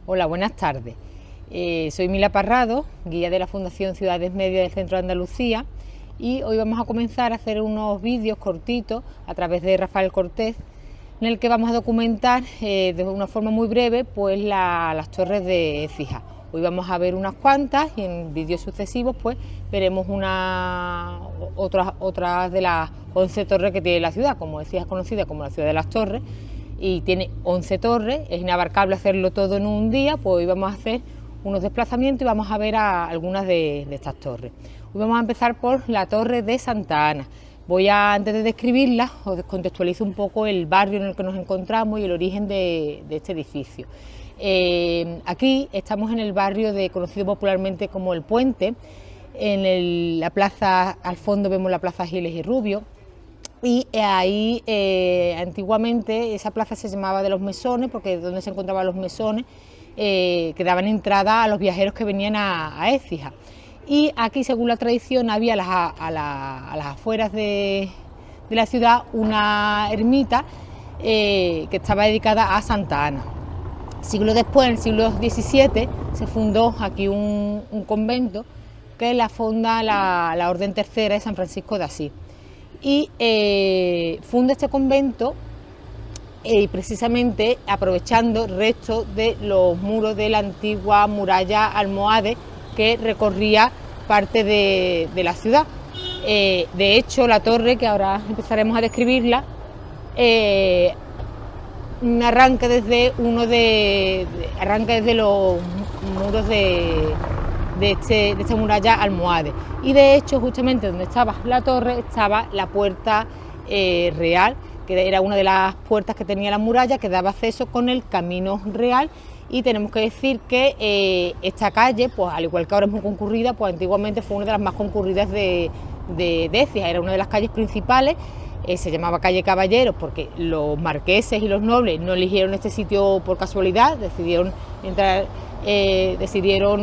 Hola, buenas tardes. Soy Mila Parrado, guía de la Fundación Ciudades Medias del Centro de Andalucía, y hoy vamos a comenzar a hacer unos vídeos cortitos a través de Rafael Cortés, en el que vamos a documentar de una forma muy breve pues las torres de Écija. Hoy vamos a ver unas cuantas y en vídeos sucesivos pues veremos otras de las 11 torres que tiene la ciudad. Como decía, es conocida como la ciudad de las torres y tiene 11 torres, es inabarcable hacerlo todo en un día, pues hoy vamos a hacer unos desplazamientos y vamos a ver algunas de estas torres. Hoy vamos a empezar por la torre de Santa Ana. Antes de describirla, os contextualizo un poco el barrio en el que nos encontramos y el origen de este edificio. Aquí estamos en el barrio conocido popularmente como El Puente. En la plaza, al fondo vemos la plaza Giles y Rubio, y ahí antiguamente esa plaza se llamaba de los Mesones, porque donde se encontraban los mesones que daban entrada a los viajeros que venían a Écija. Y aquí, según la tradición, había a las afueras de la ciudad una ermita que estaba dedicada a Santa Ana. Siglo después, en el siglo XVII, se fundó aquí un convento que la funda la Orden Tercera de San Francisco de Asís. Y funda este convento precisamente aprovechando restos de los muros de la antigua muralla almohade que recorría parte de la ciudad. De hecho, la torre, que ahora empezaremos a describirla, arranca desde los muros de esta muralla almohade, y de hecho justamente donde estaba la torre estaba la puerta real, que era una de las puertas que tenía la muralla, que daba acceso con el camino real. Y tenemos que decir que esta calle, pues al igual que ahora es muy concurrida, pues antiguamente fue una de las más concurridas de Écija. Era una de las calles principales. Se llamaba calle Caballeros porque los marqueses y los nobles no eligieron este sitio por casualidad, decidieron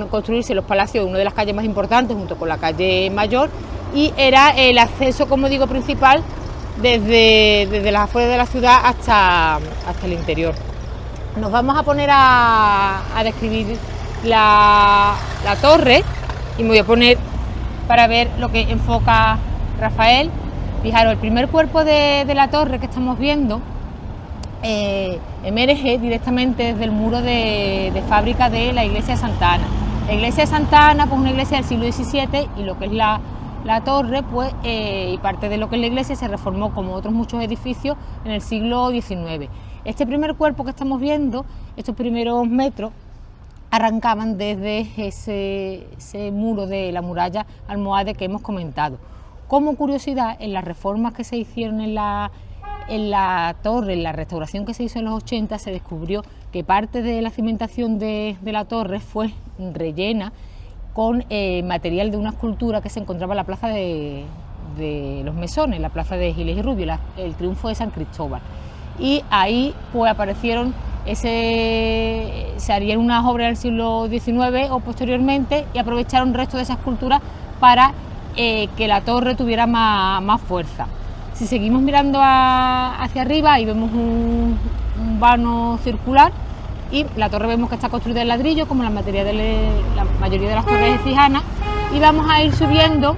construirse los palacios en una de las calles más importantes junto con la calle Mayor, y era el acceso, como digo, principal desde las afueras de la ciudad hasta el interior. Nos vamos a poner a describir la torre, y me voy a poner para ver lo que enfoca Rafael. Fijaros, el primer cuerpo de la torre que estamos viendo emerge directamente desde el muro de fábrica de la iglesia de Santa Ana. La iglesia de Santa Ana, pues una iglesia del siglo XVII, y lo que es la torre, pues y parte de lo que es la iglesia se reformó, como otros muchos edificios, en el siglo XIX. Este primer cuerpo que estamos viendo, estos primeros metros, arrancaban desde ese muro de la muralla almohade que hemos comentado. Como curiosidad, en las reformas que se hicieron en la torre, en la restauración que se hizo en los 80, se descubrió que parte de la cimentación de la torre fue rellena con material de una escultura que se encontraba en la plaza de los Mesones, la plaza de Giles y Rubio, el triunfo de San Cristóbal. Y ahí pues aparecieron, se harían unas obras del siglo XIX o posteriormente, y aprovecharon restos de esa escultura para que la torre tuviera más fuerza. Si seguimos mirando hacia arriba, ahí vemos un vano circular, y la torre vemos que está construida en ladrillo, como la mayoría de las torres écijanas, y vamos a ir subiendo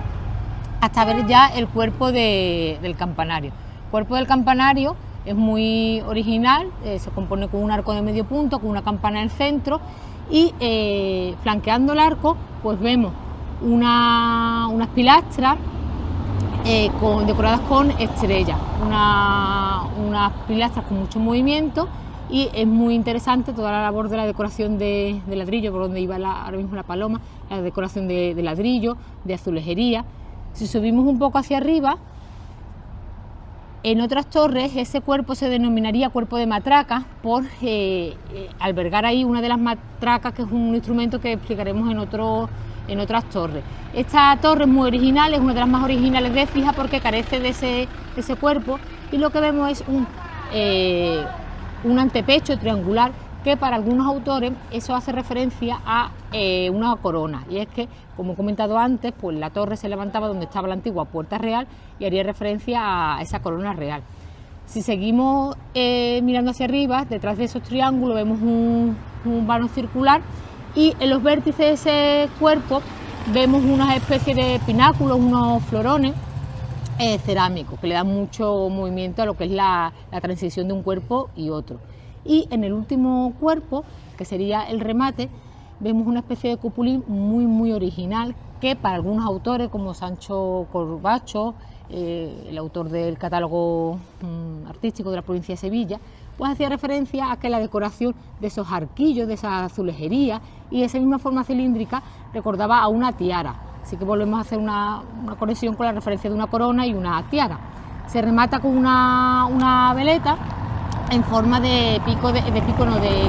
hasta ver ya el cuerpo del campanario. El cuerpo del campanario es muy original, se compone con un arco de medio punto, con una campana en el centro, y flanqueando el arco pues vemos unas pilastras decoradas con estrellas, unas pilastras con mucho movimiento, y es muy interesante toda la labor de la decoración de ladrillo, por donde iba ahora mismo la paloma, la decoración de ladrillo, de azulejería. Si subimos un poco hacia arriba, en otras torres ese cuerpo se denominaría cuerpo de matraca por albergar ahí una de las matracas, que es un instrumento que explicaremos en otras torres. Esta torre es muy original, es una de las más originales de Écija porque carece de ese cuerpo, y lo que vemos es un antepecho triangular, que para algunos autores eso hace referencia a una corona, y es que, como he comentado antes, pues la torre se levantaba donde estaba la antigua Puerta Real y haría referencia a esa corona real. Si seguimos mirando hacia arriba, detrás de esos triángulos vemos un vano circular y en los vértices de ese cuerpo vemos una especie de pináculos, unos florones cerámicos que le dan mucho movimiento a lo que es la transición de un cuerpo y otro. Y en el último cuerpo, que sería el remate, vemos una especie de cupulín muy original que para algunos autores como Sancho Corbacho, el autor del catálogo artístico de la provincia de Sevilla, pues hacía referencia a que la decoración de esos arquillos, de esa azulejería y esa misma forma cilíndrica recordaba a una tiara. Así que volvemos a hacer una conexión con la referencia de una corona y una tiara. Se remata con una veleta en forma de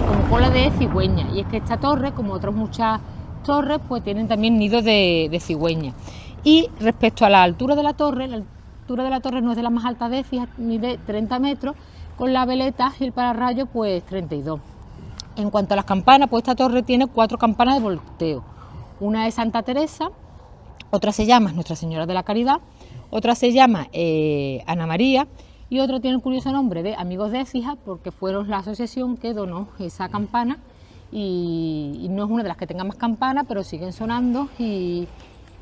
como cola de cigüeña, y es que esta torre, como otras muchas torres, pues tienen también nidos de cigüeña. Y respecto a la altura de la torre no es de las más altas de Écija, mide 30 metros, con la veleta y el pararrayos pues 32. En cuanto a las campanas, pues esta torre tiene 4 campanas de volteo. Una es Santa Teresa, otra se llama Nuestra Señora de la Caridad, otra se llama Ana María, y otra tiene el curioso nombre de Amigos de Écija, porque fueron la asociación que donó esa campana, y no es una de las que tenga más campanas, pero siguen sonando y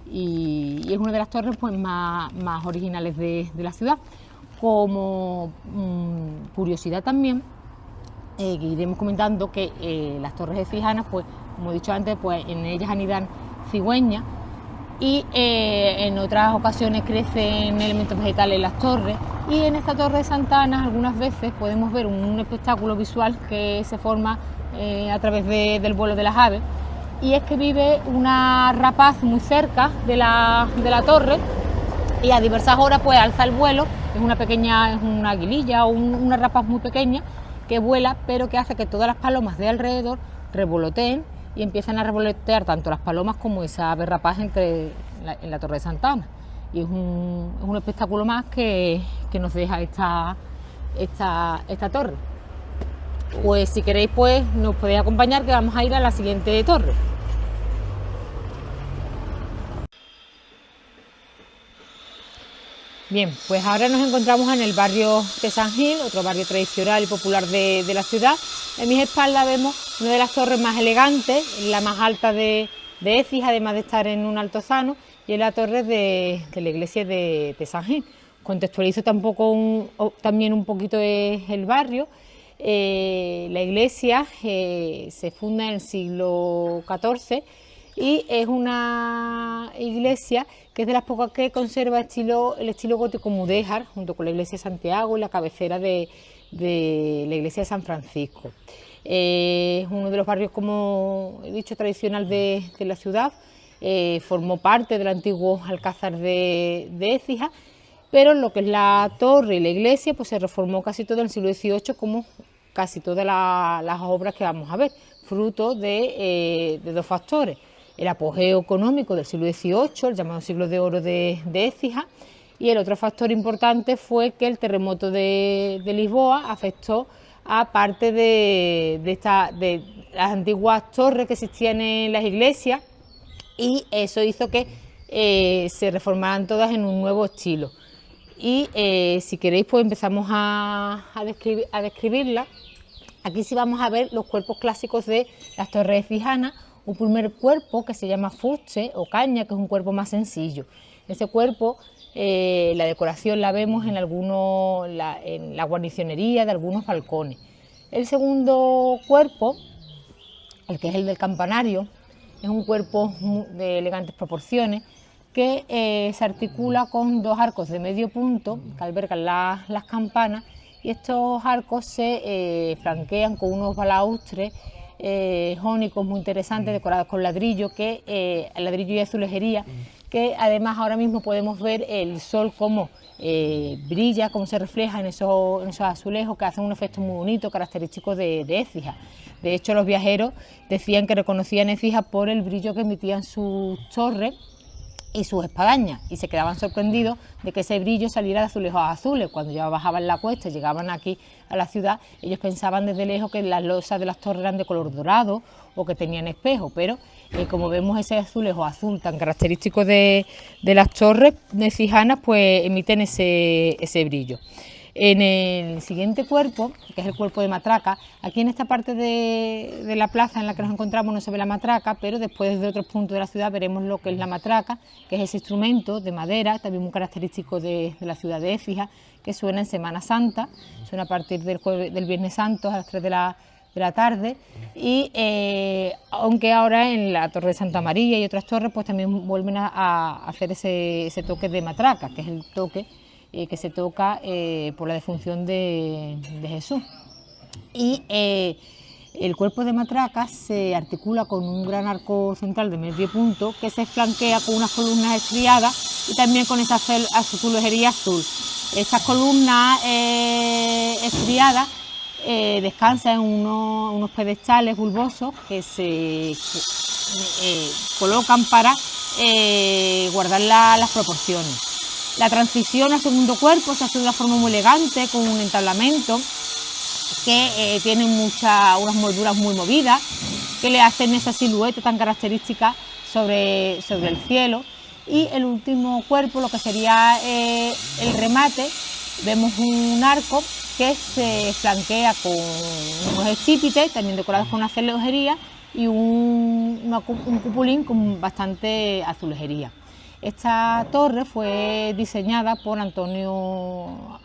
es una de las torres pues más originales de la ciudad. Como curiosidad también, iremos comentando que las torres écijanas, pues como he dicho antes, pues en ellas anidan cigüeñas, y en otras ocasiones crecen elementos vegetales en las torres, y en esta torre de Santa Ana algunas veces podemos ver un espectáculo visual que se forma a través del vuelo de las aves, y es que vive una rapaz muy cerca de la torre, y a diversas horas pues alza el vuelo. Es una aguililla o una rapaz muy pequeña que vuela, pero que hace que todas las palomas de alrededor revoloteen y empiezan a revolotear tanto las palomas como esa ave rapaz en la torre de Santa Ana. Y es un espectáculo más que nos deja esta torre. Pues si queréis pues nos podéis acompañar, que vamos a ir a la siguiente torre. Bien, pues ahora nos encontramos en el barrio de San Gil, otro barrio tradicional y popular de la ciudad. En mis espaldas vemos una de las torres más elegantes, la más alta de Écija, además de estar en un altozano, y es la torre de la iglesia de San Gil. Contextualizo también un poquito el barrio. La iglesia se funda en el siglo XIV y es una iglesia que es de las pocas que conserva el estilo gótico mudéjar, junto con la iglesia de Santiago y la cabecera de la iglesia de San Francisco. Es uno de los barrios, como he dicho, tradicional de la ciudad. Formó parte del antiguo alcázar de Écija, pero lo que es la torre y la iglesia pues se reformó casi todo en el siglo XVIII, como casi todas las obras que vamos a ver, fruto de 2 factores: el apogeo económico del siglo XVIII, el llamado siglo de oro de Écija, y el otro factor importante fue que el terremoto de Lisboa afectó a parte de las antiguas torres que existían en las iglesias, y eso hizo que se reformaran todas en un nuevo estilo. Y si queréis pues empezamos a describirla. Aquí sí vamos a ver los cuerpos clásicos de las torres écijanas. Un primer cuerpo que se llama fuste o caña, que es un cuerpo más sencillo. Ese cuerpo, la decoración la vemos en la guarnicionería de algunos balcones. El segundo cuerpo, el que es el del campanario, es un cuerpo de elegantes proporciones que se articula con 2 arcos de medio punto que albergan las campanas, y estos arcos se flanquean con unos balaustres jónicos muy interesantes, decorados con ladrillo y azulejería, que además ahora mismo podemos ver el sol como brilla, cómo se refleja en esos azulejos, que hacen un efecto muy bonito, característico de Écija. De hecho, los viajeros decían que reconocían Écija por el brillo que emitían sus torres y sus espadañas, y se quedaban sorprendidos de que ese brillo saliera de azulejos azules. Cuando ya bajaban la cuesta y llegaban aquí a la ciudad, ellos pensaban desde lejos que las losas de las torres eran de color dorado o que tenían espejo, pero como vemos ese azulejo azul tan característico de las torres écijanas, pues emiten ese brillo. En el siguiente cuerpo, que es el cuerpo de matraca, aquí en esta parte de la plaza en la que nos encontramos no se ve la matraca, pero después de otros puntos de la ciudad veremos lo que es la matraca, que es ese instrumento de madera, también muy característico de la ciudad de Écija, que suena en Semana Santa, suena a partir del Viernes Santo a las 3 de la tarde, y aunque ahora en la Torre de Santa María y otras torres pues también vuelven a hacer ese toque de matraca, que es el toque que se toca por la defunción de Jesús. Y el cuerpo de matraca se articula con un gran arco central de medio punto que se flanquea con unas columnas estriadas y también con esa azulejería azul. Estas columnas estriadas descansan en unos pedestales bulbosos que se colocan para guardar las proporciones. La transición al segundo cuerpo se hace de una forma muy elegante, con un entablamento que tiene unas molduras muy movidas, que le hacen esa silueta tan característica sobre el cielo. Y el último cuerpo, lo que sería el remate, vemos un arco que se flanquea con unos estípites, también decorados con azulejería, y un cupulín con bastante azulejería. Esta torre fue diseñada por Antonio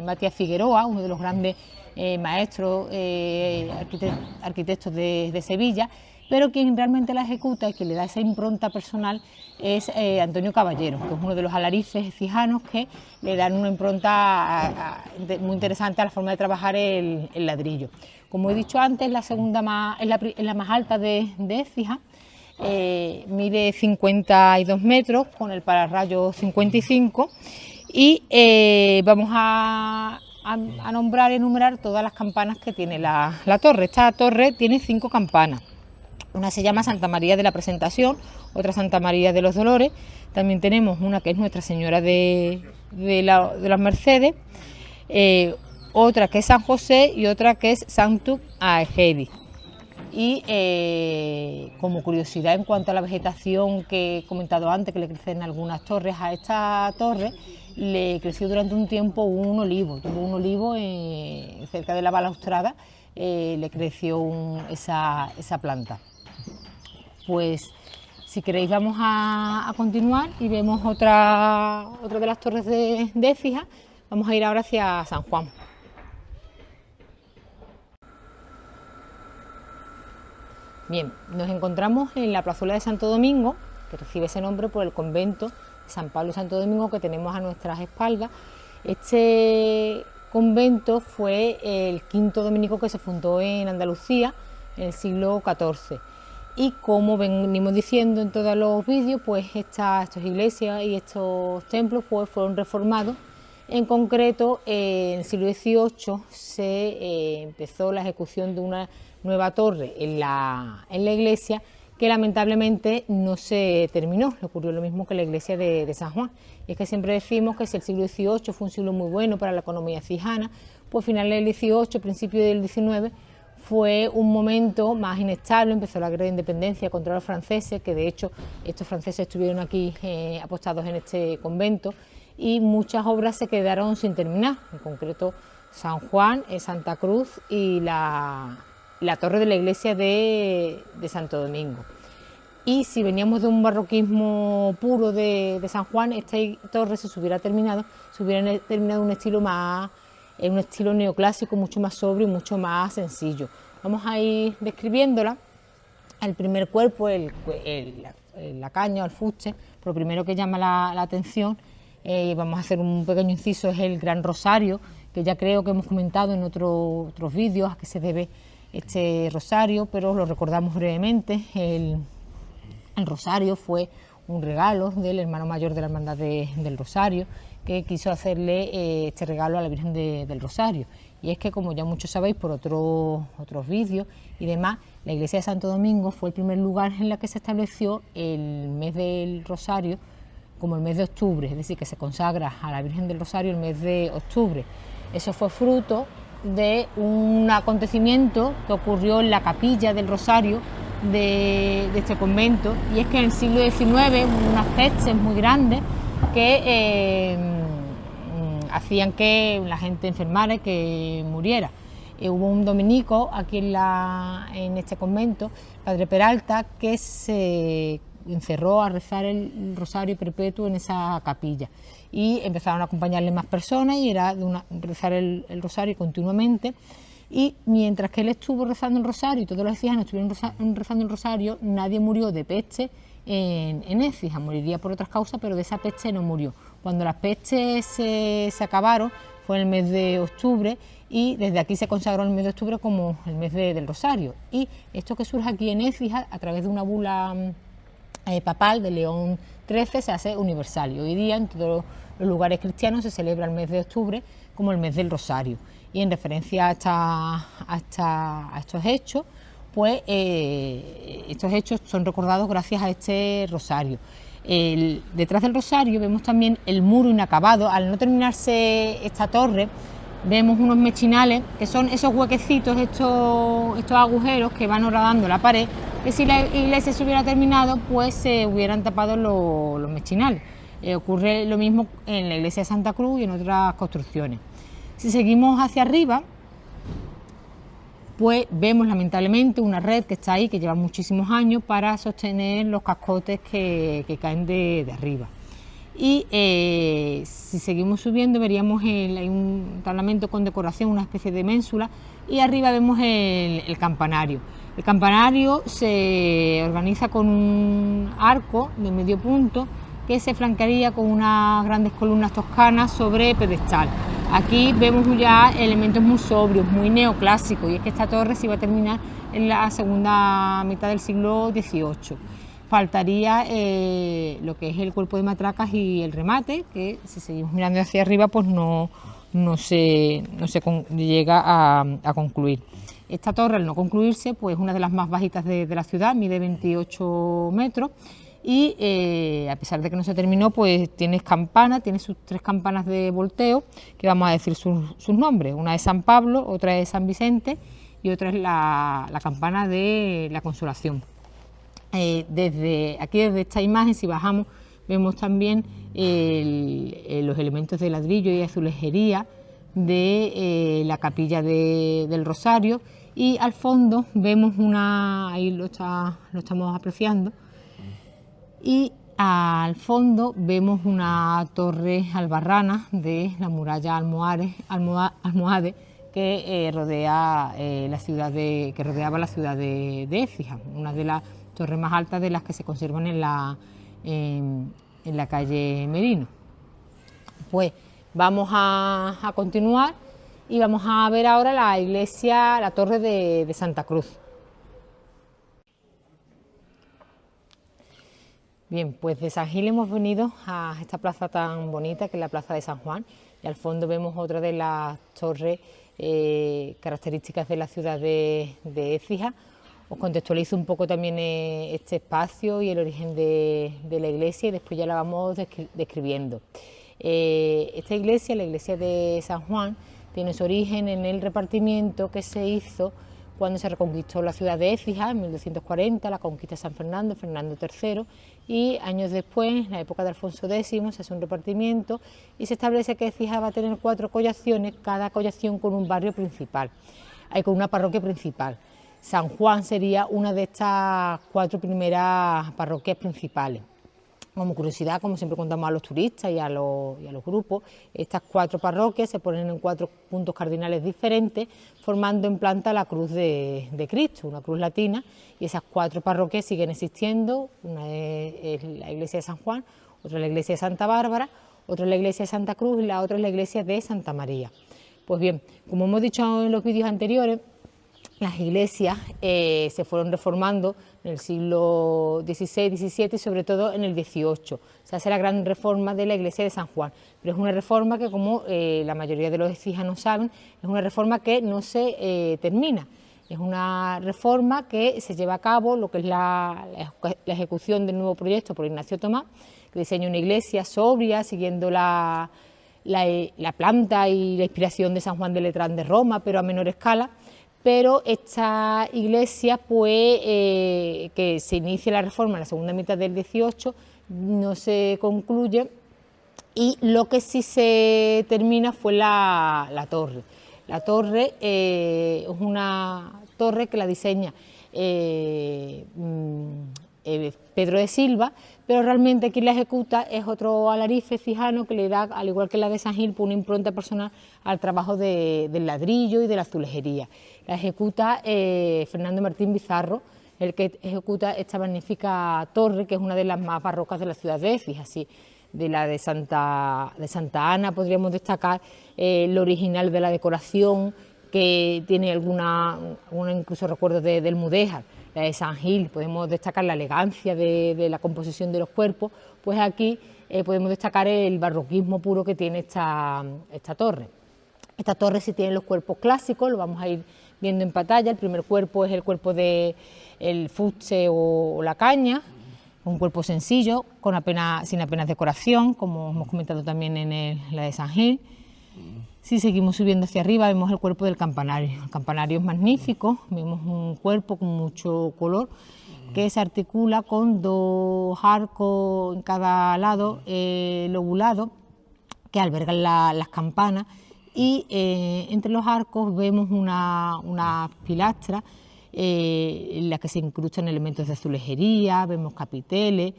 Matías Figueroa, uno de los grandes maestros arquitectos de Sevilla, pero quien realmente la ejecuta y que le da esa impronta personal es Antonio Caballero, que es uno de los alarifes efijanos que le dan una impronta muy interesante a la forma de trabajar el ladrillo. Como he dicho antes, es la más alta de Écija. Mide 52 metros con el pararrayo 55 y vamos a nombrar y enumerar todas las campanas que tiene la torre. Esta torre tiene 5 campanas. Una se llama Santa María de la Presentación, otra Santa María de los Dolores, también tenemos una que es Nuestra Señora de las Mercedes, otra que es San José y otra que es Sanctus Aegedi. Y como curiosidad en cuanto a la vegetación que he comentado antes, que le crece en algunas torres, a esta torre le creció durante un tiempo un olivo, cerca de la balaustrada, le creció esa planta. Pues si queréis vamos a continuar y vemos otra de las torres de Écija. Vamos a ir ahora hacia San Juan. Bien, nos encontramos en la plazuela de Santo Domingo, que recibe ese nombre por el convento de San Pablo y Santo Domingo que tenemos a nuestras espaldas. Este convento fue el quinto dominico que se fundó en Andalucía en el siglo XIV. Y como venimos diciendo en todos los vídeos, pues estas iglesias y estos templos pues fueron reformados. En concreto, en el siglo XVIII se empezó la ejecución de una nueva torre en la iglesia que lamentablemente no se terminó. Le ocurrió lo mismo que la iglesia de San Juan. Y es que siempre decimos que si el siglo XVIII fue un siglo muy bueno para la economía cijana, pues finales del XVIII, principio del XIX, fue un momento más inestable. Empezó la guerra de independencia contra los franceses, que de hecho estos franceses estuvieron aquí apostados en este convento, y muchas obras se quedaron sin terminar, en concreto San Juan, Santa Cruz y la torre de la iglesia de Santo Domingo. Y si veníamos de un barroquismo puro de San Juan, esta torre se hubiera terminado en un estilo neoclásico, mucho más sobrio y mucho más sencillo. Vamos a ir describiéndola. El primer cuerpo, la caña o el fuste, lo primero que llama la atención, vamos a hacer un pequeño inciso, es el Gran Rosario, que ya creo que hemos comentado en otros vídeos a qué se debe este rosario, pero lo recordamos brevemente. El rosario fue un regalo del hermano mayor de la Hermandad del Rosario, que quiso hacerle este regalo a la Virgen del Rosario. Y es que, como ya muchos sabéis por otros vídeos y demás, la iglesia de Santo Domingo fue el primer lugar en la que se estableció el mes del Rosario como el mes de octubre, es decir, que se consagra a la Virgen del Rosario el mes de octubre. Eso fue fruto de un acontecimiento que ocurrió en la capilla del Rosario de este convento, y es que en el siglo XIX unas pestes muy grandes que hacían que la gente enfermara y que muriera. Hubo un dominico aquí en este convento, Padre Peralta, que se encerró a rezar el rosario perpetuo en esa capilla, y empezaron a acompañarle más personas y era rezar el rosario continuamente. Y mientras que él estuvo rezando el rosario y todos los efijanos estuvieron rezando el rosario, nadie murió de peste en Écija. Moriría por otras causas, pero de esa peste no murió. Cuando las pestes se acabaron fue en el mes de octubre, y desde aquí se consagró el mes de octubre como el mes del rosario. Y esto que surge aquí en Écija, a través de una bula papal de León XIII, se hace universal, y hoy día en todos los lugares cristianos se celebra el mes de octubre como el mes del rosario. Y en referencia a estos hechos, pues estos hechos son recordados gracias a este rosario. Detrás del rosario vemos también el muro inacabado. Al no terminarse esta torre, vemos unos mechinales, que son esos huequecitos, estos agujeros que van horadando la pared, que si la iglesia se hubiera terminado, pues se hubieran tapado los mechinales. Ocurre lo mismo en la iglesia de Santa Cruz y en otras construcciones. Si seguimos hacia arriba, pues vemos lamentablemente una red que está ahí, que lleva muchísimos años, para sostener los cascotes que caen de arriba. Y si seguimos subiendo, veríamos hay un entablamento con decoración, una especie de ménsula, y arriba vemos el campanario. El campanario se organiza con un arco de medio punto que se flanquearía con unas grandes columnas toscanas sobre pedestal. Aquí vemos ya elementos muy sobrios, muy neoclásicos, y es que esta torre se iba a terminar en la segunda mitad del siglo XVIII. Faltaría lo que es el cuerpo de matracas y el remate, que si seguimos mirando hacia arriba pues no se llega a concluir. Esta torre, al no concluirse, pues es una de las más bajitas de la ciudad, mide 28 metros, y a pesar de que no se terminó, pues tiene campanas, tiene sus 3 campanas de volteo, que vamos a decir sus nombres. Una es San Pablo, otra es San Vicente y otra es la campana de la Consolación. Desde esta imagen, si bajamos, vemos también los elementos de ladrillo y azulejería de la capilla del Rosario, y al fondo vemos ahí lo estamos apreciando, y al fondo vemos una torre albarrana de la muralla almohade que rodeaba la ciudad de Écija, una de las torres más altas de las que se conservan en la calle Merino. Pues vamos a continuar y vamos a ver ahora la torre de Santa Cruz. Bien, pues de San Gil hemos venido a esta plaza tan bonita que es la plaza de San Juan, y al fondo vemos otra de las torres características de la ciudad de Écija. Os contextualizo un poco también este espacio y el origen de la iglesia, y después ya la vamos describiendo. Esta iglesia, la iglesia de San Juan, tiene su origen en el repartimiento que se hizo cuando se reconquistó la ciudad de Écija en 1240, la conquista de San Fernando, Fernando III, y años después, en la época de Alfonso X, se hace un repartimiento y se establece que Écija va a tener 4 collaciones, cada collación con un barrio principal, con una parroquia principal. San Juan sería una de estas 4 primeras parroquias principales. Como curiosidad, como siempre contamos a los turistas y a los grupos, estas 4 parroquias se ponen en 4 puntos cardinales diferentes, formando en planta la cruz de Cristo, una cruz latina, y esas 4 parroquias siguen existiendo. Una es la iglesia de San Juan, otra es la iglesia de Santa Bárbara, otra es la iglesia de Santa Cruz y la otra es la iglesia de Santa María. Pues bien, como hemos dicho en los vídeos anteriores, las iglesias se fueron reformando en el siglo XVI, XVII y sobre todo en el XVIII. Se hace la gran reforma de la iglesia de San Juan, pero es una reforma que, como la mayoría de los écijanos saben, es una reforma que no se termina. Es una reforma que se lleva a cabo, lo que es la ejecución del nuevo proyecto por Ignacio Tomás, que diseña una iglesia sobria, siguiendo la planta y la inspiración de San Juan de Letrán de Roma, pero a menor escala. Pero esta iglesia, pues, que se inicia la reforma en la segunda mitad del XVIII, no se concluye y lo que sí se termina fue la torre. La torre es una torre que la diseña Pedro de Silva, pero realmente quien la ejecuta es otro alarife cijano que le da, al igual que la de San Gil, una impronta personal al trabajo del ladrillo y de la azulejería. La ejecuta Fernando Martín Bizarro, el que ejecuta esta magnífica torre, que es una de las más barrocas de la ciudad de Écija. Así, de la de Santa Ana podríamos destacar lo original de la decoración, que tiene alguna incluso recuerdos del Mudéjar. La de San Gil podemos destacar la elegancia de la composición de los cuerpos, pues aquí podemos destacar el barroquismo puro que tiene esta torre. Esta torre sí tiene los cuerpos clásicos, lo vamos a ir viendo en pantalla. El primer cuerpo es el cuerpo del fuste o la caña, un cuerpo sencillo, sin apenas decoración, como hemos comentado también en la de San Gil. Si seguimos subiendo hacia arriba vemos el cuerpo del campanario. El campanario es magnífico, vemos un cuerpo con mucho color que se articula con dos arcos en cada lado lobulados que albergan las campanas, y entre los arcos vemos una pilastra en la que se incrustan elementos de azulejería, vemos capiteles,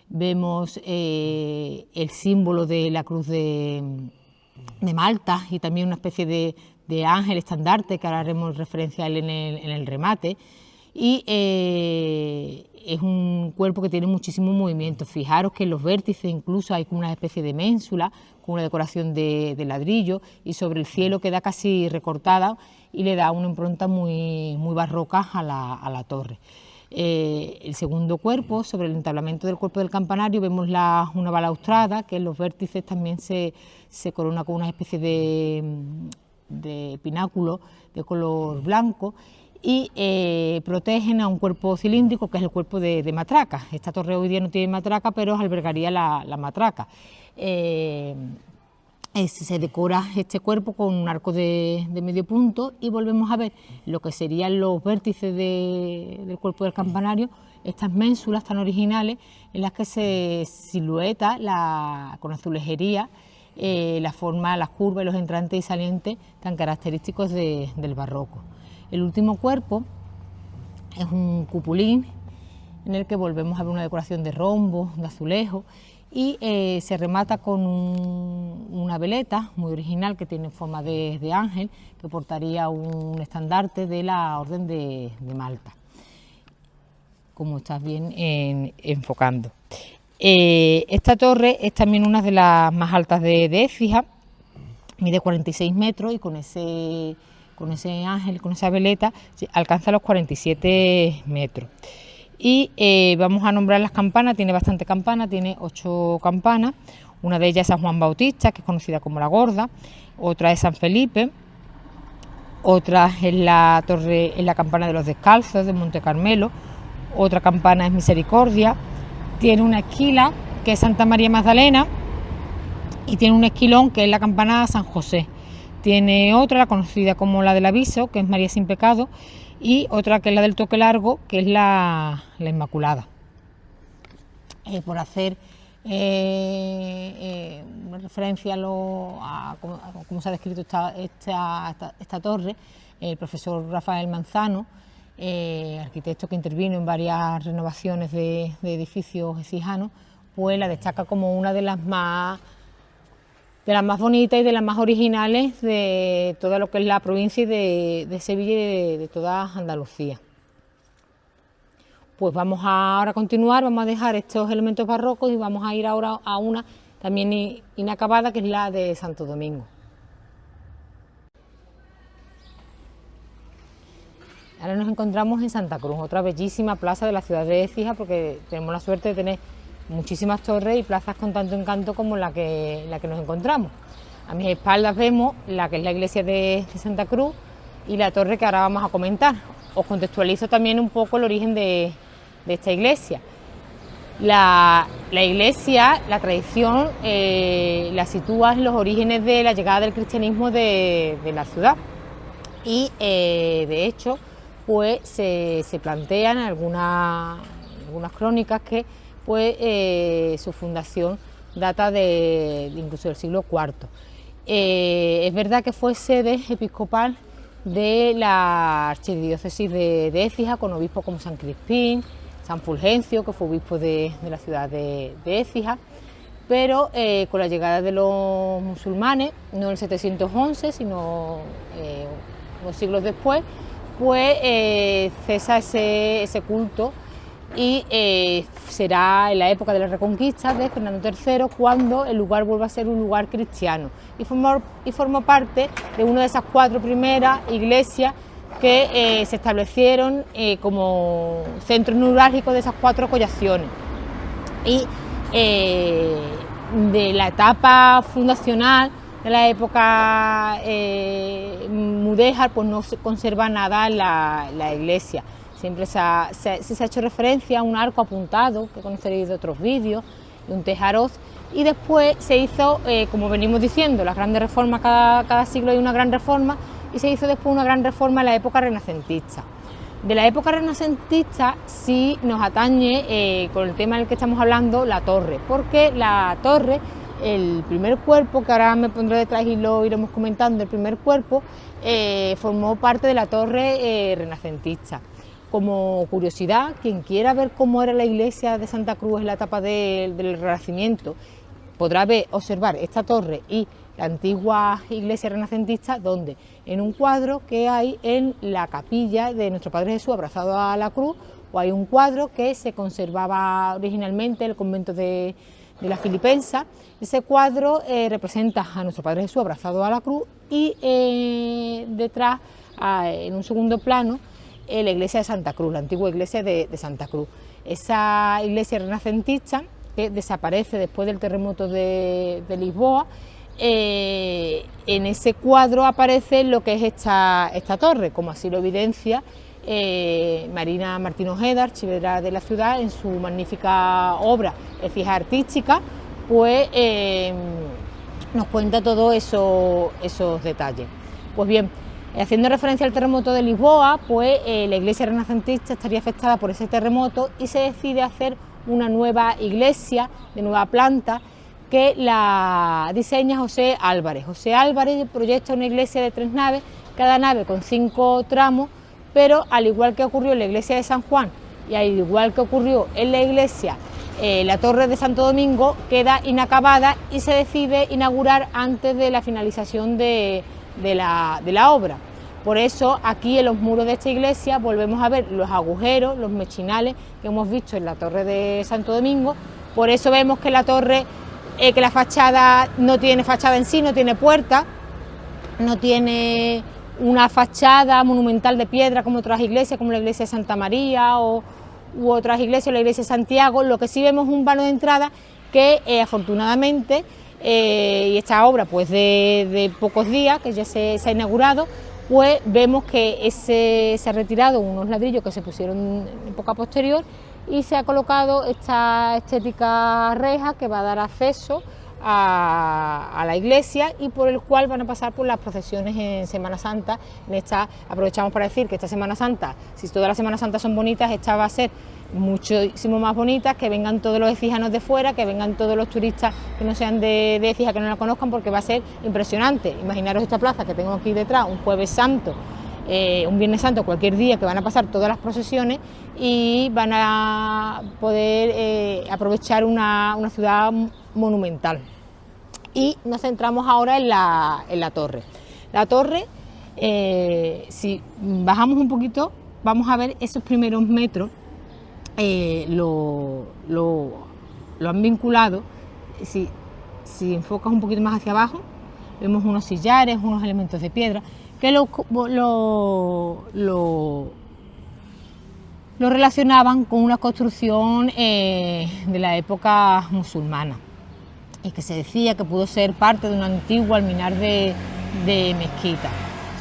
vemos el símbolo de la cruz de Malta y también una especie de ángel estandarte, que ahora haremos referencia a él en el remate, y es un cuerpo que tiene muchísimo movimiento. Fijaros que en los vértices incluso hay como una especie de ménsula con una decoración de ladrillo, y sobre el cielo queda casi recortada y le da una impronta muy barroca a la torre. El segundo cuerpo, sobre el entablamento del cuerpo del campanario, vemos una balaustrada que en los vértices también se corona con una especie de pináculo de color blanco, y protegen a un cuerpo cilíndrico que es el cuerpo de matraca. Esta torre hoy día no tiene matraca, pero albergaría la matraca. Se decora este cuerpo con un arco de medio punto, y volvemos a ver lo que serían los vértices del cuerpo del campanario, estas ménsulas tan originales en las que se silueta con azulejería la forma, las curvas y los entrantes y salientes tan característicos del barroco. El último cuerpo es un cupulín en el que volvemos a ver una decoración de rombos, de azulejos, y se remata con una veleta muy original que tiene forma de ángel, que portaría un estandarte de la Orden de Malta, como estás bien enfocando. Esta torre es también una de las más altas de Écija, mide 46 metros, y con ese ángel, con esa veleta, alcanza los 47 metros. Y vamos a nombrar las campanas. Tiene bastante campanas, tiene 8 campanas. Una de ellas es San Juan Bautista, que es conocida como la Gorda, otra es San Felipe, otra es la campana de los Descalzos de Monte Carmelo, otra campana es Misericordia, tiene una esquila que es Santa María Magdalena, y tiene un esquilón que es la campana San José. Tiene otra, la conocida como la del Aviso, que es María sin Pecado, y otra que es la del Toque Largo, que es la Inmaculada. Por hacer una referencia a cómo se ha descrito esta torre, el profesor Rafael Manzano, arquitecto que intervino en varias renovaciones de edificios écijanos, pues la destaca como una de las más bonitas y de las más originales de todo lo que es la provincia y de Sevilla y de toda Andalucía. Pues vamos ahora a continuar, vamos a dejar estos elementos barrocos y vamos a ir ahora a una también inacabada, que es la de Santo Domingo. Ahora nos encontramos en Santa Cruz, otra bellísima plaza de la ciudad de Écija, porque tenemos la suerte de tener muchísimas torres y plazas con tanto encanto como la que nos encontramos. A mis espaldas vemos la que es la iglesia de Santa Cruz y la torre que ahora vamos a comentar. Os contextualizo también un poco el origen de esta iglesia. La iglesia, la tradición, la sitúa en los orígenes de la llegada del cristianismo de la ciudad, y de hecho pues se plantean algunas crónicas que pues su fundación data incluso del siglo IV. Es verdad que fue sede episcopal de la archidiócesis de Écija, con obispos como San Crispín, San Fulgencio, que fue obispo de la ciudad de Écija, pero con la llegada de los musulmanes, no en el 711, sino unos siglos después, pues cesa ese culto y será en la época de la Reconquista de Fernando III cuando el lugar vuelva a ser un lugar cristiano y formó parte de una de esas 4 primeras iglesias que se establecieron como centro neurálgico de esas 4 collaciones. Y de la etapa fundacional de la época mudéjar, pues no se conserva nada en la iglesia. Siempre se ha hecho referencia a un arco apuntado, que conoceréis de otros vídeos, de un tejaroz, y después se hizo, como venimos diciendo, las grandes reformas, cada siglo hay una gran reforma, y se hizo después una gran reforma en la época renacentista. De la época renacentista sí nos atañe, con el tema del que estamos hablando, la torre, porque la torre, el primer cuerpo, que ahora me pondré detrás y lo iremos comentando, el primer cuerpo formó parte de la torre renacentista. Como curiosidad, quien quiera ver cómo era la iglesia de Santa Cruz en la etapa del Renacimiento, podrá observar esta torre y la antigua iglesia renacentista, donde en un cuadro que hay en la capilla de nuestro Padre Jesús abrazado a la cruz, o hay un cuadro que se conservaba originalmente en el convento de la Filipensa. Ese cuadro representa a nuestro Padre Jesús abrazado a la cruz y detrás, en un segundo plano, la iglesia de Santa Cruz, la antigua iglesia de Santa Cruz. Esa iglesia renacentista que desaparece después del terremoto de Lisboa, en ese cuadro aparece lo que es esta torre, como así lo evidencia Marina Martín Ojeda, archivera de la ciudad, en su magnífica obra Écija artística, pues nos cuenta todos esos detalles. Pues bien, haciendo referencia al terremoto de Lisboa, pues la iglesia renacentista estaría afectada por ese terremoto y se decide hacer una nueva iglesia de nueva planta que la diseña José Álvarez. José Álvarez proyecta una iglesia de 3 naves, cada nave con 5 tramos, pero al igual que ocurrió en la iglesia de San Juan y al igual que ocurrió en la iglesia, la torre de Santo Domingo queda inacabada y se decide inaugurar antes de la finalización de la obra. Por eso aquí en los muros de esta iglesia volvemos a ver los agujeros, los mechinales que hemos visto en la torre de Santo Domingo. Por eso vemos que la torre, que la fachada no tiene fachada en sí, no tiene puerta, no tiene una fachada monumental de piedra como otras iglesias, como la iglesia de Santa María u otras iglesias, la iglesia de Santiago. Lo que sí vemos es un vano de entrada que afortunadamente, y esta obra pues de pocos días, que ya se ha inaugurado, pues vemos que se ha retirado unos ladrillos que se pusieron en época posterior y se ha colocado esta estética reja que va a dar acceso a la iglesia y por el cual van a pasar por las procesiones en Semana Santa. Aprovechamos para decir que esta Semana Santa, si todas las Semanas Santas son bonitas, esta va a ser muchísimo más bonitas, que vengan todos los écijanos de fuera, que vengan todos los turistas que no sean de Écija, que no la conozcan, porque va a ser impresionante. Imaginaros esta plaza que tengo aquí detrás, un Jueves Santo, un Viernes Santo, cualquier día, que van a pasar todas las procesiones y van a poder aprovechar una ciudad monumental. Y nos centramos ahora en la torre. La torre, si bajamos un poquito, vamos a ver esos primeros metros. Lo han vinculado. Si enfocas un poquito más hacia abajo, vemos unos sillares, unos elementos de piedra que lo relacionaban con una construcción de la época musulmana y que se decía que pudo ser parte de un antiguo alminar de mezquita.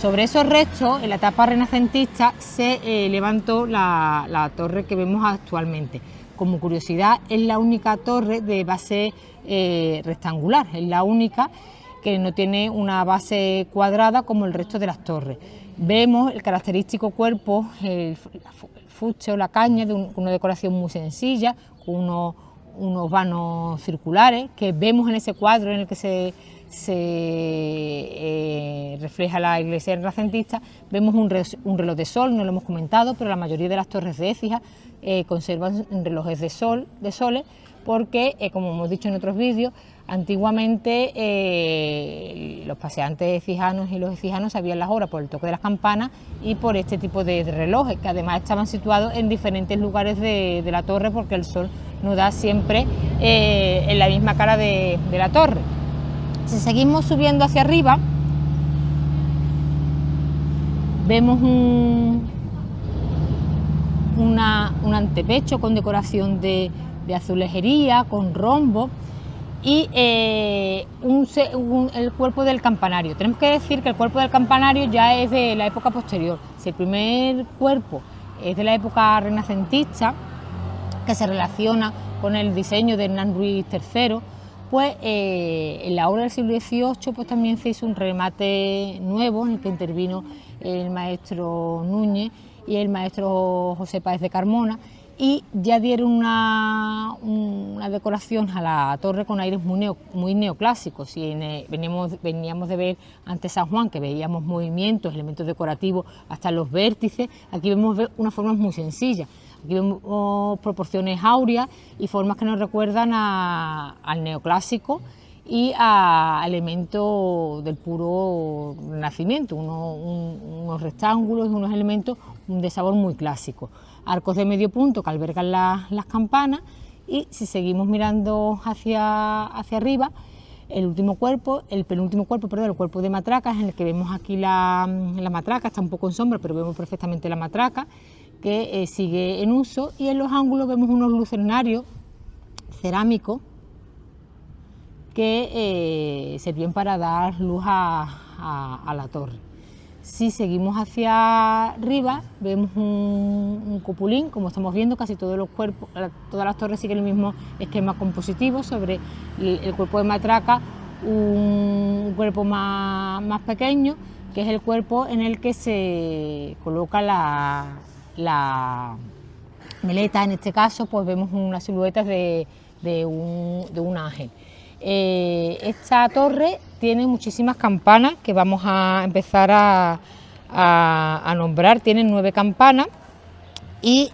Sobre esos restos, en la etapa renacentista, se levantó la torre que vemos actualmente. Como curiosidad, es la única torre de base rectangular, es la única que no tiene una base cuadrada como el resto de las torres. Vemos el característico cuerpo, el fuste o la caña, de una decoración muy sencilla, con unos vanos circulares que vemos en ese cuadro en el que se refleja la iglesia renacentista. Vemos un reloj de sol, no lo hemos comentado, pero la mayoría de las torres de Écija conservan relojes de soles, porque, como hemos dicho en otros vídeos, antiguamente los paseantes écijanos y los écijanos sabían las horas por el toque de las campanas y por este tipo de relojes, que además estaban situados en diferentes lugares de la torre, porque el sol no da siempre en la misma cara de la torre. Si seguimos subiendo hacia arriba, vemos un antepecho con decoración de azulejería, con rombo, y el cuerpo del campanario. Tenemos que decir que el cuerpo del campanario ya es de la época posterior. Si el primer cuerpo es de la época renacentista, que se relaciona con el diseño de Hernán Ruiz III, pues en la obra del siglo XVIII pues también se hizo un remate nuevo en el que intervino el maestro Núñez y el maestro José Páez de Carmona, y ya dieron una decoración a la torre con aires muy neoclásicos. Y veníamos de ver ante San Juan, que veíamos movimientos, elementos decorativos hasta los vértices. Aquí vemos unas formas muy sencillas. Aquí vemos proporciones áureas y formas que nos recuerdan al neoclásico y a elementos del puro Renacimiento, unos rectángulos y unos elementos de sabor muy clásico. Arcos de medio punto que albergan las campanas, y si seguimos mirando hacia arriba, el penúltimo cuerpo, el cuerpo de matracas, en el que vemos aquí la matraca, está un poco en sombra, pero vemos perfectamente la matraca, que sigue en uso, y en los ángulos vemos unos lucernarios cerámicos que servían para dar luz a la torre. Si seguimos hacia arriba, vemos un cupulín. Como estamos viendo, casi todas las torres siguen el mismo esquema compositivo. Sobre el cuerpo de matraca, un cuerpo más pequeño, que es el cuerpo en el que se coloca la meleta. En este caso, pues vemos unas siluetas de un ángel. Esta torre tiene muchísimas campanas que vamos a empezar a nombrar. Tiene 9 campanas, y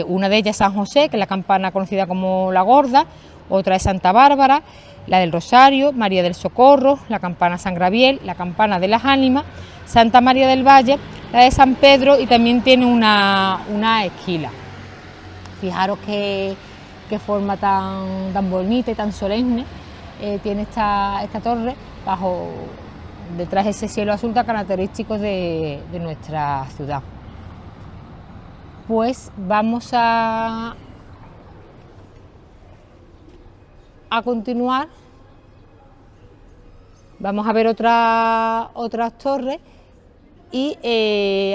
una de ellas es San José, que es la campana conocida como la Gorda. Otra es Santa Bárbara, la del Rosario, María del Socorro, la campana San Gabriel, la campana de las Ánimas, Santa María del Valle, la de San Pedro, y también tiene una esquila. Fijaros qué forma tan bonita y tan solemne tiene esta torre, detrás de ese cielo azul tan característico de nuestra ciudad. Pues vamos a continuar. Vamos a ver otras torres, y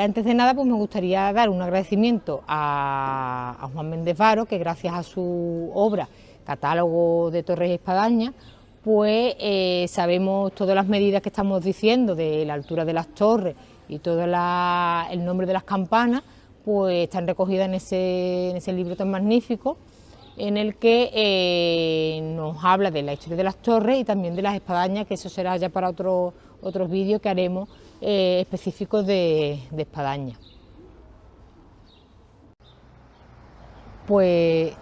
antes de nada pues me gustaría dar un agradecimiento a Juan Méndez Varo, que gracias a su obra Catálogo de Torres y Espadañas, pues sabemos todas las medidas que estamos diciendo de la altura de las torres y todo el nombre de las campanas, pues están recogidas en ese libro tan magnífico, en el que nos habla de la historia de las torres y también de las espadañas, que eso será ya para otros vídeos que haremos específicos de espadañas. Pues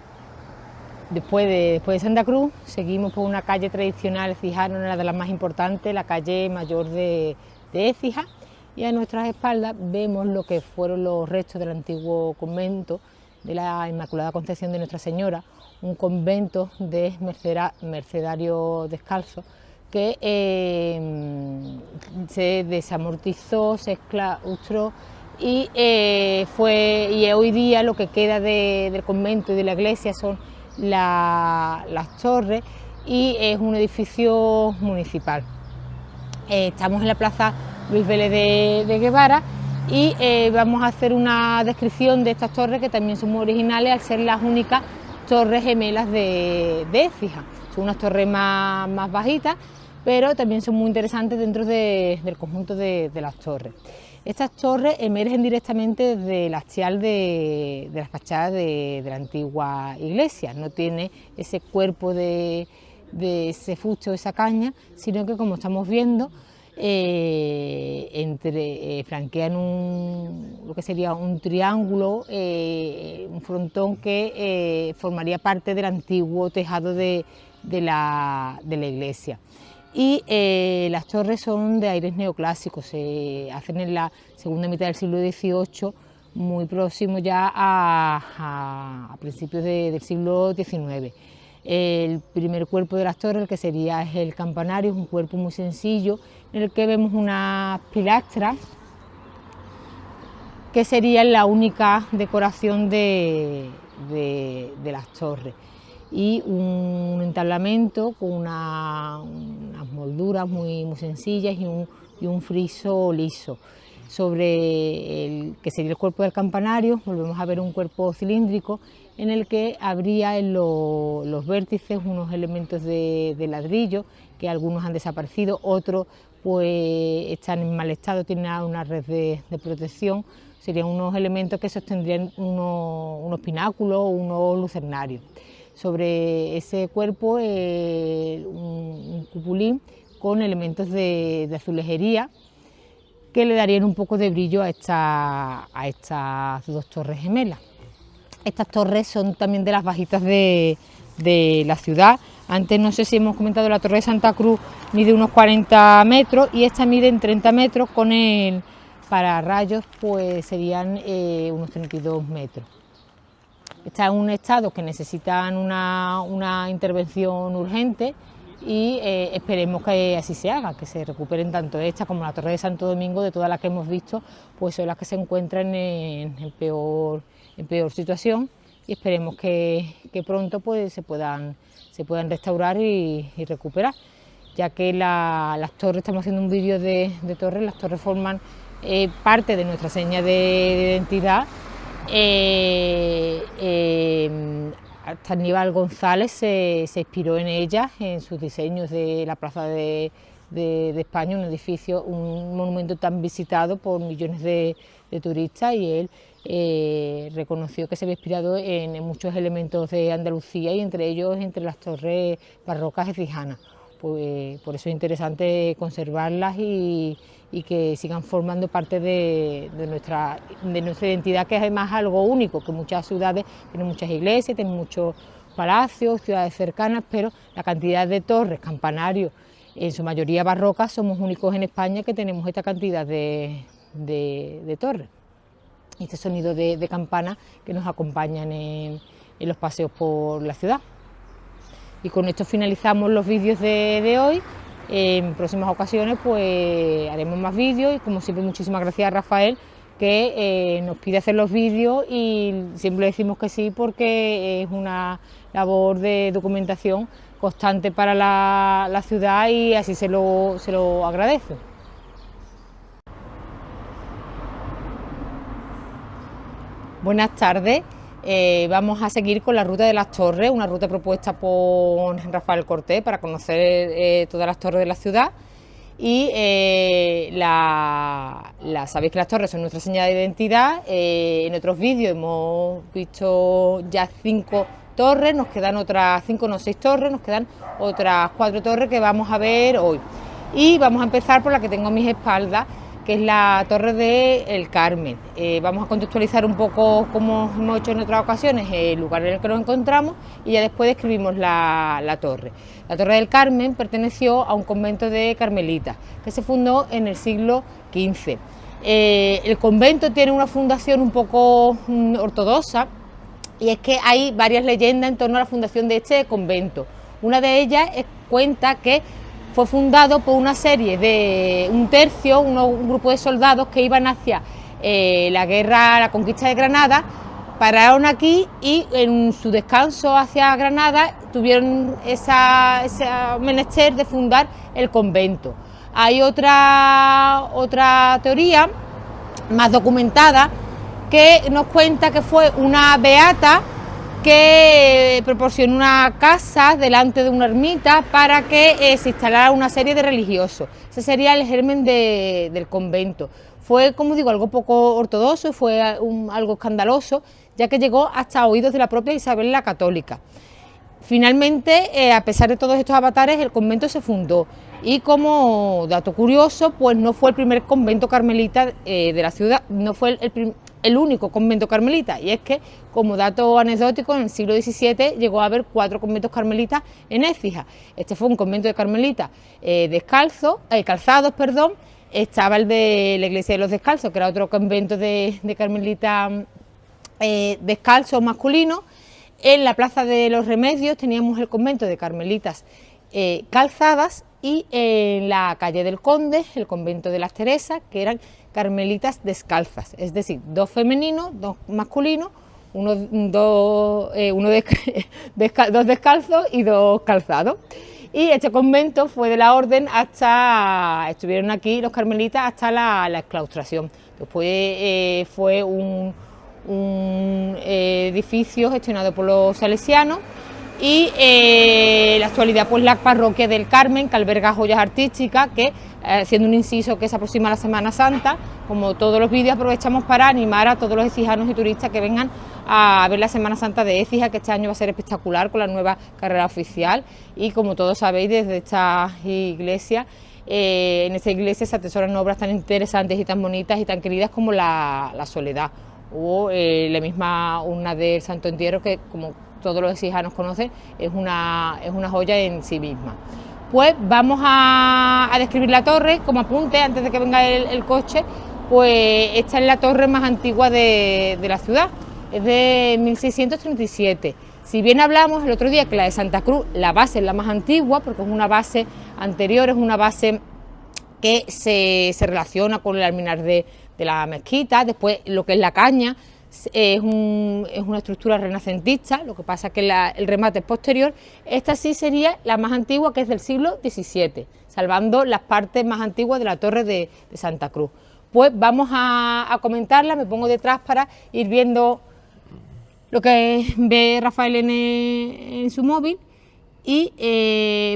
después de Santa Cruz seguimos por una calle tradicional cijana, una de las más importantes, la calle Mayor de Écija, y a nuestras espaldas vemos lo que fueron los restos del antiguo convento de la Inmaculada Concepción de Nuestra Señora, un convento de mercedarios descalzos que se desamortizó, se exclaustró, y hoy día lo que queda del convento y de la iglesia son las torres, y es un edificio municipal. Estamos en la plaza Luis Vélez de Guevara, y vamos a hacer una descripción de estas torres, que también son muy originales al ser las únicas torres gemelas de Écija. Son unas torres más bajitas, pero también son muy interesantes dentro del conjunto de las torres. Estas torres emergen directamente desde el hastial de las fachadas de la antigua iglesia, no tiene ese cuerpo de ese fuste o esa caña, sino que, como estamos viendo, flanquean lo que sería un triángulo, un frontón que formaría parte del antiguo tejado de la iglesia. Y las torres son de aires neoclásicos, se hacen en la segunda mitad del siglo XVIII, muy próximo ya a principios del siglo XIX. El primer cuerpo de las torres, el que sería el campanario, es un cuerpo muy sencillo, en el que vemos unas pilastras que serían la única decoración de las torres, y un entablamento con unas molduras muy sencillas y un friso liso. Sobre el que sería el cuerpo del campanario volvemos a ver un cuerpo cilíndrico en el que habría en los vértices unos elementos de ladrillo, que algunos han desaparecido, otros pues están en mal estado, tienen una red de protección. Serían unos elementos que sostendrían unos pináculos o unos lucernarios. Sobre ese cuerpo un cupulín con elementos de azulejería que le darían un poco de brillo a estas dos torres gemelas. Estas torres son también de las bajitas de la ciudad. Antes, no sé si hemos comentado, la torre de Santa Cruz mide unos 40 metros y esta mide en 30 metros, con el pararrayos pues serían unos 32 metros. Está en un estado que necesitan una intervención urgente y esperemos que así se haga, que se recuperen tanto esta como la Torre de Santo Domingo. De todas las que hemos visto, pues son las que se encuentran en peor situación, y esperemos que pronto pues se puedan restaurar y recuperar, ya que las torres, estamos haciendo un vídeo de torres, las torres forman parte de nuestra seña de identidad. Hasta Aníbal González se inspiró en ellas, en sus diseños de la Plaza de España, un edificio, un monumento tan visitado por millones de turistas, y él reconoció que se había inspirado en muchos elementos de Andalucía, y entre ellos entre las torres barrocas efijanas. Pues por eso es interesante conservarlas y que sigan formando parte de nuestra identidad, que es además algo único, que muchas ciudades tienen muchas iglesias, tienen muchos palacios, ciudades cercanas, pero la cantidad de torres, campanarios, en su mayoría barrocas, somos únicos en España que tenemos esta cantidad de torres. Y este sonido de campana que nos acompañan en los paseos por la ciudad. Y con esto finalizamos los vídeos de hoy. En próximas ocasiones pues haremos más vídeos, y como siempre muchísimas gracias a Rafael, que nos pide hacer los vídeos, y siempre le decimos que sí, porque es una labor de documentación constante para la ciudad, y así se lo agradece. Buenas tardes. Vamos a seguir con la ruta de las torres, una ruta propuesta por Rafael Cortés para conocer todas las torres de la ciudad. Y sabéis que las torres son nuestra señal de identidad. En otros vídeos hemos visto ya 5 torres, nos quedan otras 5, no 6 torres, nos quedan otras 4 torres que vamos a ver hoy. Y vamos a empezar por la que tengo a mis espaldas, que es la Torre del Carmen. Vamos a contextualizar un poco, como hemos hecho en otras ocasiones, el lugar en el que nos encontramos, y ya después describimos la torre. La Torre del Carmen perteneció a un convento de carmelitas que se fundó en el siglo XV. El convento tiene una fundación un poco ortodoxa, y es que hay varias leyendas en torno a la fundación de este convento. Una de ellas cuenta que fue fundado por una serie de un tercio, un grupo de soldados que iban hacia la conquista de Granada, pararon aquí y en su descanso hacia Granada tuvieron esa menester de fundar el convento. Hay otra teoría más documentada que nos cuenta que fue una beata que proporcionó una casa delante de una ermita para que se instalara una serie de religiosos. Ese sería el germen del convento. fue, como digo, algo poco ortodoxo, fue algo escandaloso, ya que llegó hasta oídos de la propia Isabel la Católica. Finalmente, a pesar de todos estos avatares, el convento se fundó y, como dato curioso, pues no fue el primer convento carmelita de la ciudad, no fue el único convento carmelita, y es que, como dato anecdótico, en el siglo XVII llegó a haber 4 conventos carmelitas en Écija. Este fue un convento de carmelitas calzados, estaba el de la iglesia de los Descalzos, que era otro convento de carmelitas descalzos masculinos. En la plaza de los Remedios teníamos el convento de carmelitas calzadas, y en la calle del Conde el convento de las Teresas, que eran carmelitas descalzas, es decir, 2 femeninos, 2 masculinos, dos descalzos y 2 calzados. Y este convento fue de la orden estuvieron aquí los carmelitas hasta la exclaustración. Después fue un edificio gestionado por los salesianos, y en la actualidad pues la parroquia del Carmen, que alberga joyas artísticas, que haciendo un inciso que se aproxima a la Semana Santa, como todos los vídeos aprovechamos para animar a todos los écijanos y turistas que vengan a ver la Semana Santa de Écija, que este año va a ser espectacular con la nueva carrera oficial. Y como todos sabéis, desde esta iglesia, en esta iglesia se atesoran obras tan interesantes y tan bonitas y tan queridas como la Soledad, o la misma urna del Santo Entierro, que, como todos los écijanos conocen, es una joya en sí misma. Pues vamos a describir la torre como apunte antes de que venga el coche. Pues esta es la torre más antigua de la ciudad, es de 1637. Si bien hablamos el otro día que la de Santa Cruz, la base es la más antigua, porque es una base anterior, es una base que se relaciona con el alminar de la mezquita. Después lo que es la caña es una estructura renacentista, lo que pasa es que el remate es posterior. Esta sí sería la más antigua, que es del siglo XVII, salvando las partes más antiguas de la torre de Santa Cruz. Pues vamos a comentarla, me pongo detrás para ir viendo lo que ve Rafael en su móvil. Y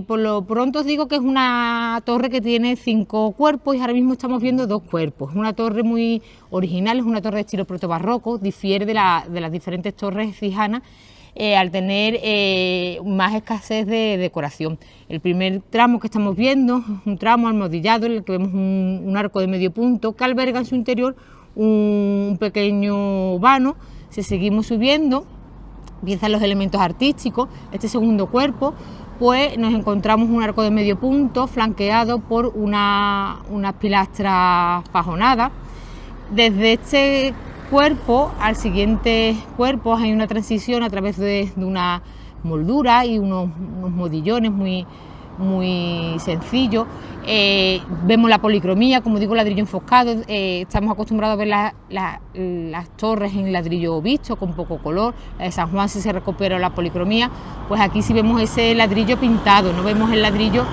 por lo pronto os digo que es una torre que tiene 5 cuerpos, y ahora mismo estamos viendo 2 cuerpos. Es una torre muy original, es una torre de estilo protobarroco, difiere de las diferentes torres écijanas al tener más escasez de decoración. El primer tramo que estamos viendo es un tramo almohadillado, en el que vemos un arco de medio punto que alberga en su interior un pequeño vano. Si seguimos subiendo, empiezan los elementos artísticos. Este segundo cuerpo, pues nos encontramos un arco de medio punto flanqueado por unas pilastras fajonadas. Desde este cuerpo al siguiente cuerpo hay una transición a través de una moldura y unos modillones muy sencillos. Vemos la policromía, como digo, ladrillo enfoscado. Estamos acostumbrados a ver las torres en ladrillo visto, con poco color. La de San Juan sí se recupera la policromía, pues aquí sí vemos ese ladrillo pintado, no vemos el ladrillo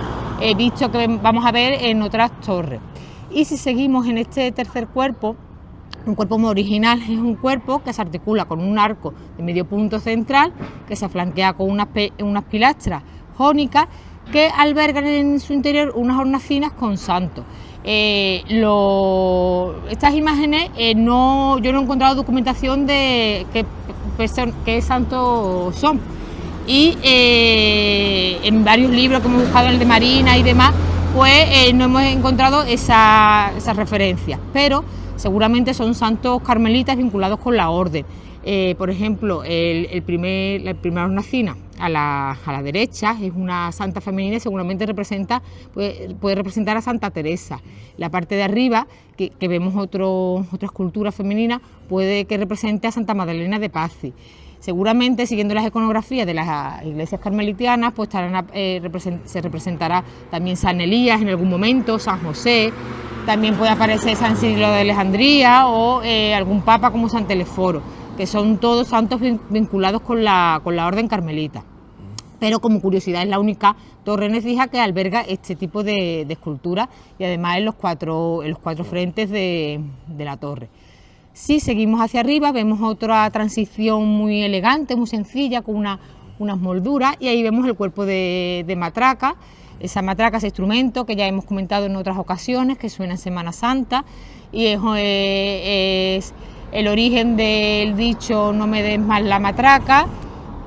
visto que vamos a ver en otras torres. Y si seguimos en este tercer cuerpo, un cuerpo muy original, es un cuerpo que se articula con un arco de medio punto central, que se flanquea con unas pilastras jónicas, que albergan en su interior unas hornacinas con santos. Estas imágenes yo no he encontrado documentación de qué santos son, y en varios libros que hemos buscado, en el de Marina y demás, pues no hemos encontrado esas referencias, pero seguramente son santos carmelitas vinculados con la orden. Por ejemplo, la primera hornacina a la derecha es una santa femenina y seguramente puede representar a Santa Teresa. La parte de arriba, que vemos otra escultura femenina, puede que represente a Santa Magdalena de Pazzi. Seguramente, siguiendo las iconografías de las iglesias carmelitianas, pues se representará también San Elías en algún momento, San José. También puede aparecer San Cirilo de Alejandría o algún papa como San Telesforo, que son todos santos vinculados con la orden carmelita. Pero, como curiosidad, es la única torre en Écija que alberga este tipo de escultura, y además en los cuatro frentes de la torre. Si seguimos hacia arriba, vemos otra transición muy elegante, muy sencilla, con unas molduras, y ahí vemos el cuerpo de matraca, esa matraca, ese instrumento que ya hemos comentado en otras ocasiones, que suena en Semana Santa, y es el origen del dicho "no me des más la matraca",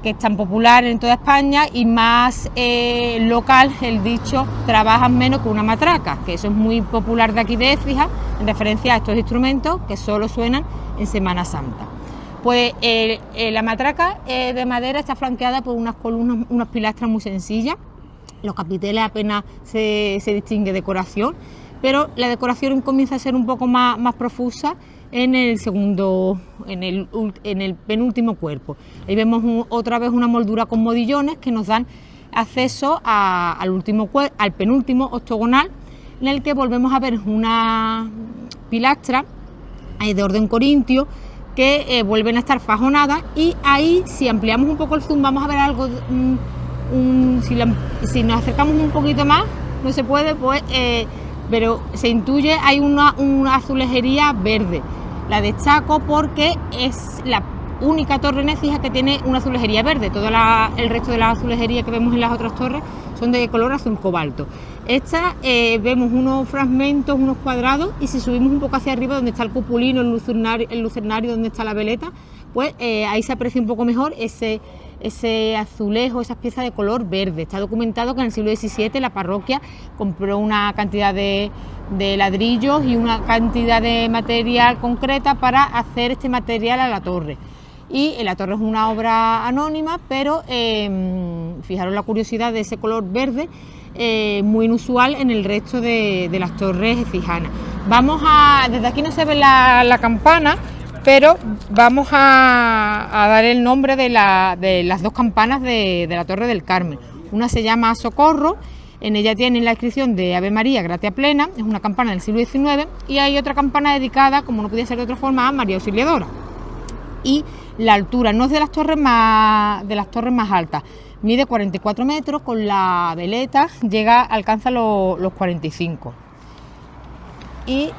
que es tan popular en toda España, y más local el dicho "trabajas menos que una matraca", que eso es muy popular de aquí de Écija, en referencia a estos instrumentos que solo suenan en Semana Santa. Pues la matraca de madera está flanqueada por unas columnas, unas pilastras muy sencillas. Los capiteles apenas se distingue decoración, pero la decoración comienza a ser un poco más profusa en el penúltimo cuerpo. Ahí vemos otra vez una moldura con modillones que nos dan acceso al penúltimo octogonal, en el que volvemos a ver una pilastra de orden corintio que vuelven a estar fajonadas, y ahí, si ampliamos un poco el zoom, vamos a ver algo, si nos acercamos un poquito más, no se puede, pues, pero se intuye, hay una azulejería verde. La destaco porque es la única torre en Écija que tiene una azulejería verde. Todo el resto de las azulejerías que vemos en las otras torres son de color azul cobalto. Esta vemos unos fragmentos, unos cuadrados, y si subimos un poco hacia arriba, donde está el cupulino, el lucernario, donde está la veleta, pues ahí se aprecia un poco mejor ese azulejo, esas piezas de color verde. Está documentado que en el siglo XVII la parroquia compró una cantidad de ladrillos y una cantidad de material concreta para hacer este material a la torre. Y la torre es una obra anónima, pero fijaros la curiosidad de ese color verde, muy inusual en el resto de las torres écijanas. Desde aquí no se ve la campana, pero vamos a dar el nombre de las dos campanas de la Torre del Carmen. Una se llama Socorro, en ella tiene la inscripción de Ave María, Gratia Plena, es una campana del siglo XIX, y hay otra campana dedicada, como no podía ser de otra forma, a María Auxiliadora. Y la altura no es de las torres más altas, mide 44 metros, con la veleta alcanza los 45. Y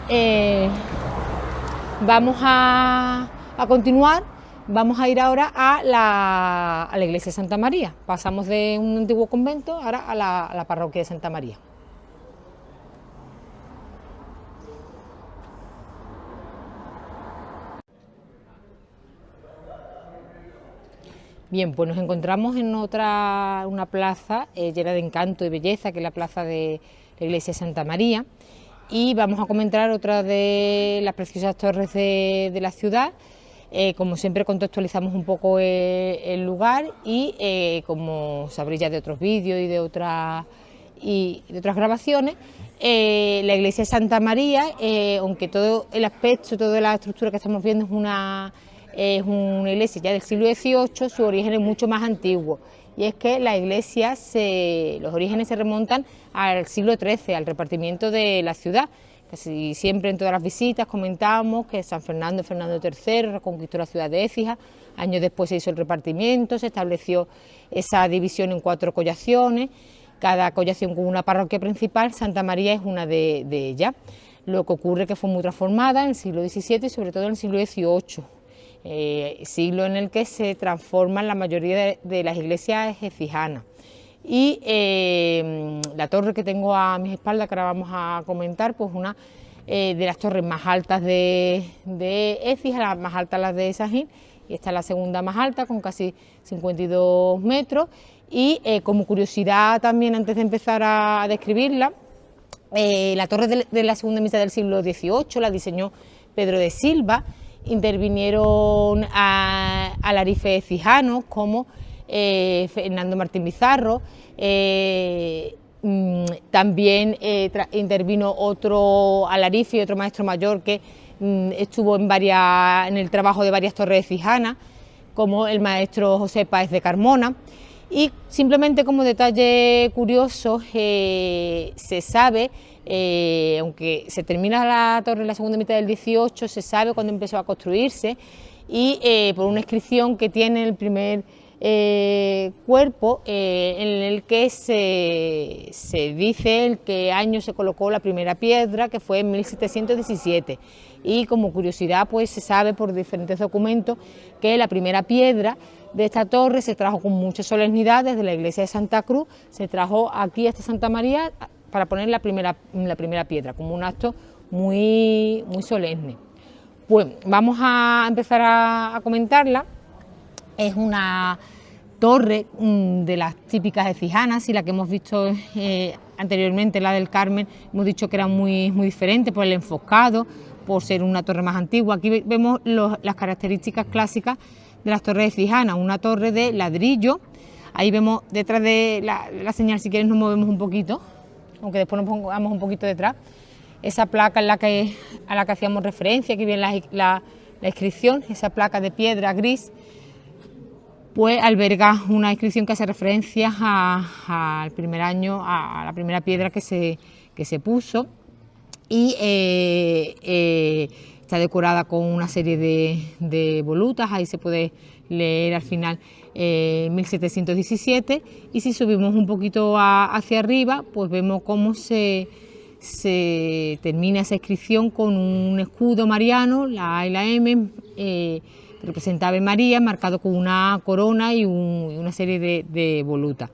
vamos a continuar, vamos a ir ahora a la iglesia de Santa María. Pasamos de un antiguo convento ahora a la parroquia de Santa María. Bien, pues nos encontramos en una plaza llena de encanto y belleza, que es la plaza de la iglesia de Santa María, y vamos a comentar otra de las preciosas torres de la ciudad. Como siempre, contextualizamos un poco el lugar, y como sabréis ya de otros vídeos y de otras grabaciones, la iglesia de Santa María, aunque todo el aspecto, toda la estructura que estamos viendo es una iglesia ya del siglo XVIII, su origen es mucho más antiguo, y es que la iglesia, los orígenes se remontan al siglo XIII, al repartimiento de la ciudad. Casi siempre en todas las visitas comentábamos que Fernando III reconquistó la ciudad de Écija. Años después se hizo el repartimiento, se estableció esa división en 4 collaciones, cada collación con una parroquia principal. Santa María es una de ellas. Lo que ocurre es que fue muy transformada en el siglo XVII y sobre todo en el siglo XVIII, siglo en el que se transforman la mayoría de las iglesias écijanas. Y la torre que tengo a mis espaldas, que ahora vamos a comentar, pues una de las torres más altas de Écija, la más alta las de Sajín, y esta es la segunda más alta, con casi 52 metros. Y como curiosidad también, antes de empezar a describirla, la torre de la segunda mitad del siglo XVIII la diseñó Pedro de Silva. Intervinieron alarifes écijanos como Fernando Martín Bizarro, también intervino otro alarife y otro maestro mayor que estuvo en el trabajo de varias torres écijanas, como el maestro José Páez de Carmona. Y simplemente como detalle curioso, se sabe, aunque se termina la torre en la segunda mitad del 18, se sabe cuándo empezó a construirse, y por una inscripción que tiene el primer cuerpo en el que se dice en qué año se colocó la primera piedra, que fue en 1717, y como curiosidad pues se sabe por diferentes documentos que la primera piedra de esta torre se trajo con mucha solemnidad desde la iglesia de Santa Cruz, se trajo aquí a esta Santa María para poner la primera piedra, como un acto muy solemne. Pues vamos a empezar a comentarla. Es una torre de las típicas efijanas, y la que hemos visto anteriormente, la del Carmen, hemos dicho que era muy diferente por el enfoscado, por ser una torre más antigua. Aquí vemos las características clásicas de las torres efijanas, una torre de ladrillo. Ahí vemos detrás de la señal, si quieres nos movemos un poquito, aunque después nos pongamos un poquito detrás, esa placa a la que hacíamos referencia, aquí viene la inscripción, esa placa de piedra gris, pues alberga una inscripción que hace referencia al primer año, a la primera piedra que se puso, y está decorada con una serie de volutas. Ahí se puede leer al final 1717, y si subimos un poquito hacia arriba, pues vemos cómo se termina esa inscripción con un escudo mariano, la A y la M, representa Ave María, marcado con una corona y una serie de volutas.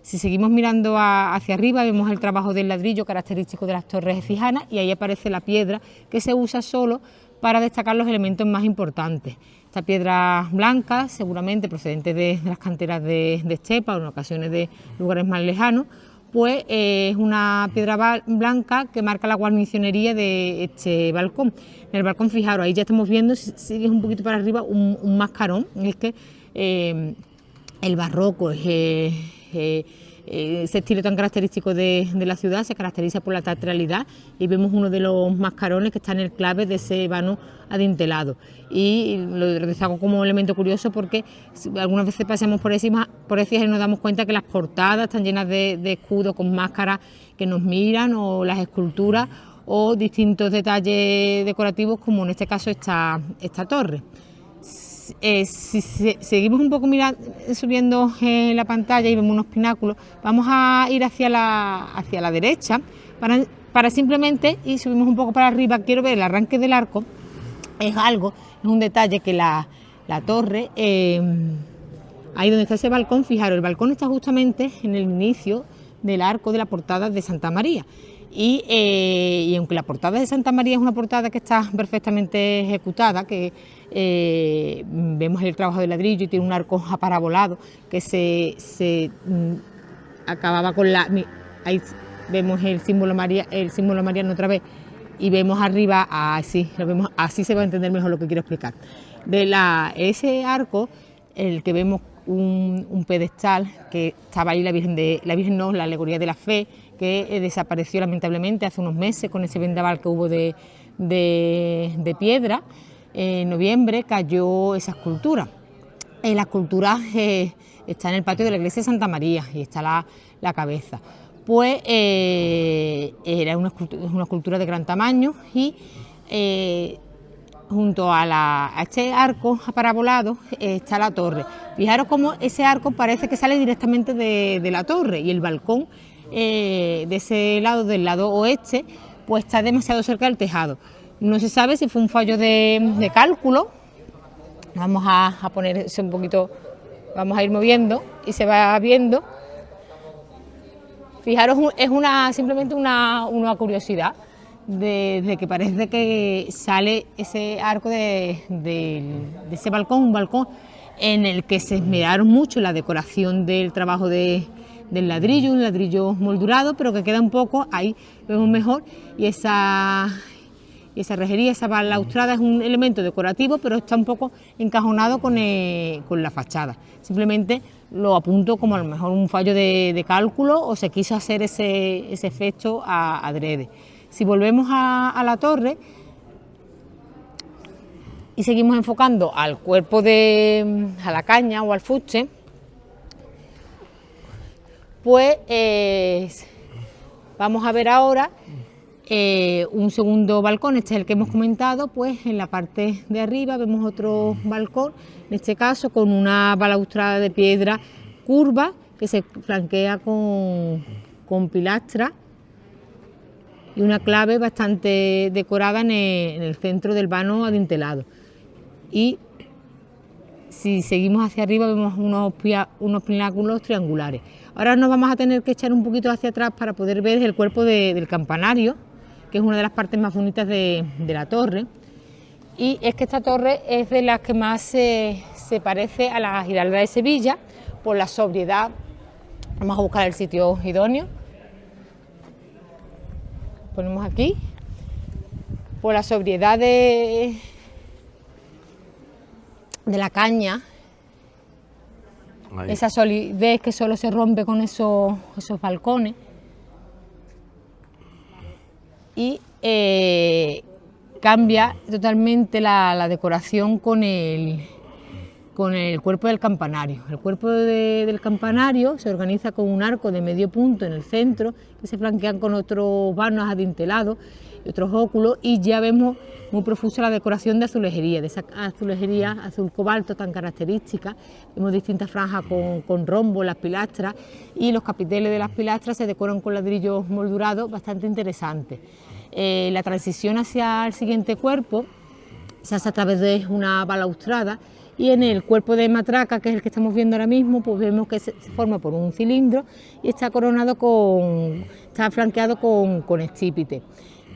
Si seguimos mirando hacia arriba, vemos el trabajo del ladrillo característico de las torres efijanas, y ahí aparece la piedra que se usa solo para destacar los elementos más importantes. Esta piedra blanca, seguramente procedente de las canteras de estepa o en ocasiones de lugares más lejanos, pues es una piedra blanca que marca la guarnicionería de este balcón. En el balcón, fijaros, ahí ya estamos viendo, si sigues un poquito para arriba, un mascarón. Es que el barroco es ese estilo tan característico de la ciudad, se caracteriza por la teatralidad, y vemos uno de los mascarones que está en el clave de ese vano adintelado, y lo destaco como elemento curioso porque algunas veces pasamos por Écija y nos damos cuenta que las portadas están llenas de escudos con máscaras que nos miran, o las esculturas o distintos detalles decorativos, como en este caso esta torre. Si seguimos un poco subiendo la pantalla y vemos unos pináculos, vamos a ir hacia la derecha para simplemente, y subimos un poco para arriba. Quiero ver el arranque del arco. Es un detalle que la torre, ahí donde está ese balcón, fijaros, el balcón está justamente en el inicio del arco de la portada de Santa María. Y aunque la portada de Santa María es una portada que está perfectamente ejecutada, que vemos el trabajo de ladrillo y tiene un arco aparabolado que se acababa con ahí vemos el símbolo mariano otra vez, y vemos arriba, así se va a entender mejor lo que quiero explicar. Ese arco, el que vemos un pedestal, que estaba ahí la alegoría de la fe, que desapareció lamentablemente hace unos meses con ese vendaval que hubo de piedra. En noviembre cayó esa escultura. La escultura está en el patio de la iglesia de Santa María, y está la cabeza. Pues era una escultura de gran tamaño, y junto a este arco parabolado está la torre. Fijaros cómo ese arco parece que sale directamente de la torre, y el balcón de ese lado, del lado oeste, pues está demasiado cerca del tejado. No se sabe si fue un fallo de cálculo. Vamos a poner eso un poquito, vamos a ir moviendo y se va viendo. Fijaros, es simplemente una curiosidad de que parece que sale ese arco de ese balcón, un balcón en el que se esmeraron mucho la decoración del trabajo del ladrillo, un ladrillo moldurado, pero que queda un poco, ahí vemos mejor, y esa rejería, esa balaustrada es un elemento decorativo, pero está un poco encajonado con la fachada. Simplemente lo apunto como a lo mejor un fallo de cálculo, o se quiso hacer ese efecto adrede. Si volvemos a la torre y seguimos enfocando al cuerpo a la caña o al fuste, pues vamos a ver ahora un segundo balcón, este es el que hemos comentado, pues en la parte de arriba vemos otro balcón, en este caso con una balaustrada de piedra curva que se flanquea con pilastras y una clave bastante decorada en el centro del vano adintelado. Y si seguimos hacia arriba vemos unos pináculos triangulares. Ahora nos vamos a tener que echar un poquito hacia atrás para poder ver el cuerpo del campanario, que es una de las partes más bonitas de la torre. Y es que esta torre es de las que más se parece a la Giralda de Sevilla por la sobriedad. Vamos a buscar el sitio idóneo. Ponemos aquí. Por la sobriedad de la caña, ahí. Esa solidez que solo se rompe con esos balcones. Y cambia totalmente la decoración con el cuerpo del campanario. El cuerpo del campanario se organiza con un arco de medio punto en el centro, que se flanquean con otros vanos adintelados y otros óculos, y ya vemos muy profusa la decoración de azulejería, de esa azulejería azul cobalto tan característica. Vemos distintas franjas con rombo, las pilastras, y los capiteles de las pilastras se decoran con ladrillos moldurados bastante interesantes. La transición hacia el siguiente cuerpo se hace a través de una balaustrada, y en el cuerpo de matraca, que es el que estamos viendo ahora mismo, pues vemos que se forma por un cilindro y está coronado está flanqueado con estípite.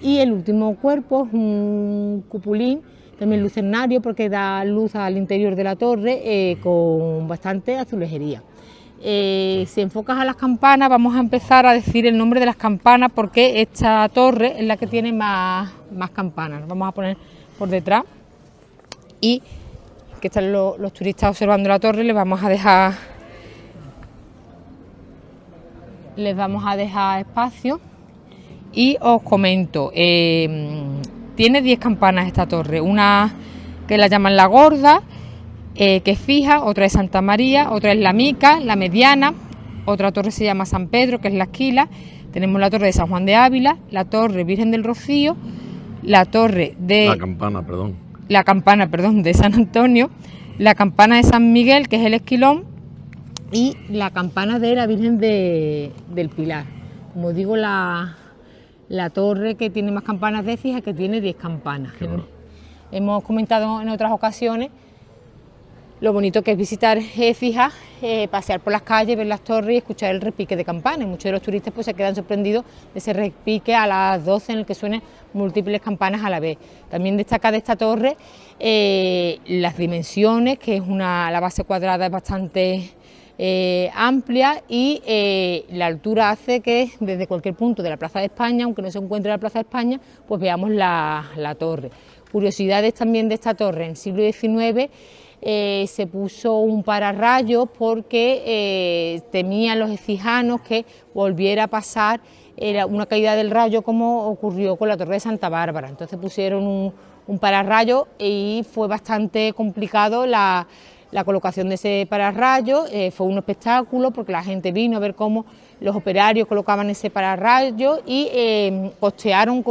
Y el último cuerpo es un cupulín, también lucernario, porque da luz al interior de la torre con bastante azulejería. Si enfocas a las campanas, vamos a empezar a decir el nombre de las campanas, porque esta torre es la que tiene más campanas. Vamos a poner por detrás, y que están los turistas observando la torre. Les vamos a dejar espacio. Y os comento, tiene 10 campanas esta torre, una que la llaman la gorda, que es fija, otra es Santa María, otra es la mica, la mediana, otra torre se llama San Pedro, que es la esquila, tenemos la torre de San Juan de Ávila, la torre Virgen del Rocío, la torre de... La campana, perdón, de San Antonio, la campana de San Miguel, que es el esquilón, y la campana de la Virgen del Pilar. Como digo, la torre que tiene más campanas de fija, que tiene 10 campanas. Hemos comentado en otras ocasiones lo bonito que es visitar Écija, pasear por las calles, ver las torres y escuchar el repique de campanas. Muchos de los turistas pues se quedan sorprendidos de ese repique a las 12 en el que suenan múltiples campanas a la vez. También destaca de esta torre las dimensiones, que es la base cuadrada es bastante amplia, y la altura hace que desde cualquier punto de la Plaza de España, aunque no se encuentre en la Plaza de España, pues veamos la torre. Curiosidades también de esta torre: en el siglo XIX se puso un pararrayos porque temían los ecijanos que volviera a pasar una caída del rayo, como ocurrió con la torre de Santa Bárbara. Entonces pusieron un pararrayos, y fue bastante complicado la colocación de ese pararrayos. Fue un espectáculo porque la gente vino a ver cómo los operarios colocaban ese pararrayos, y costearon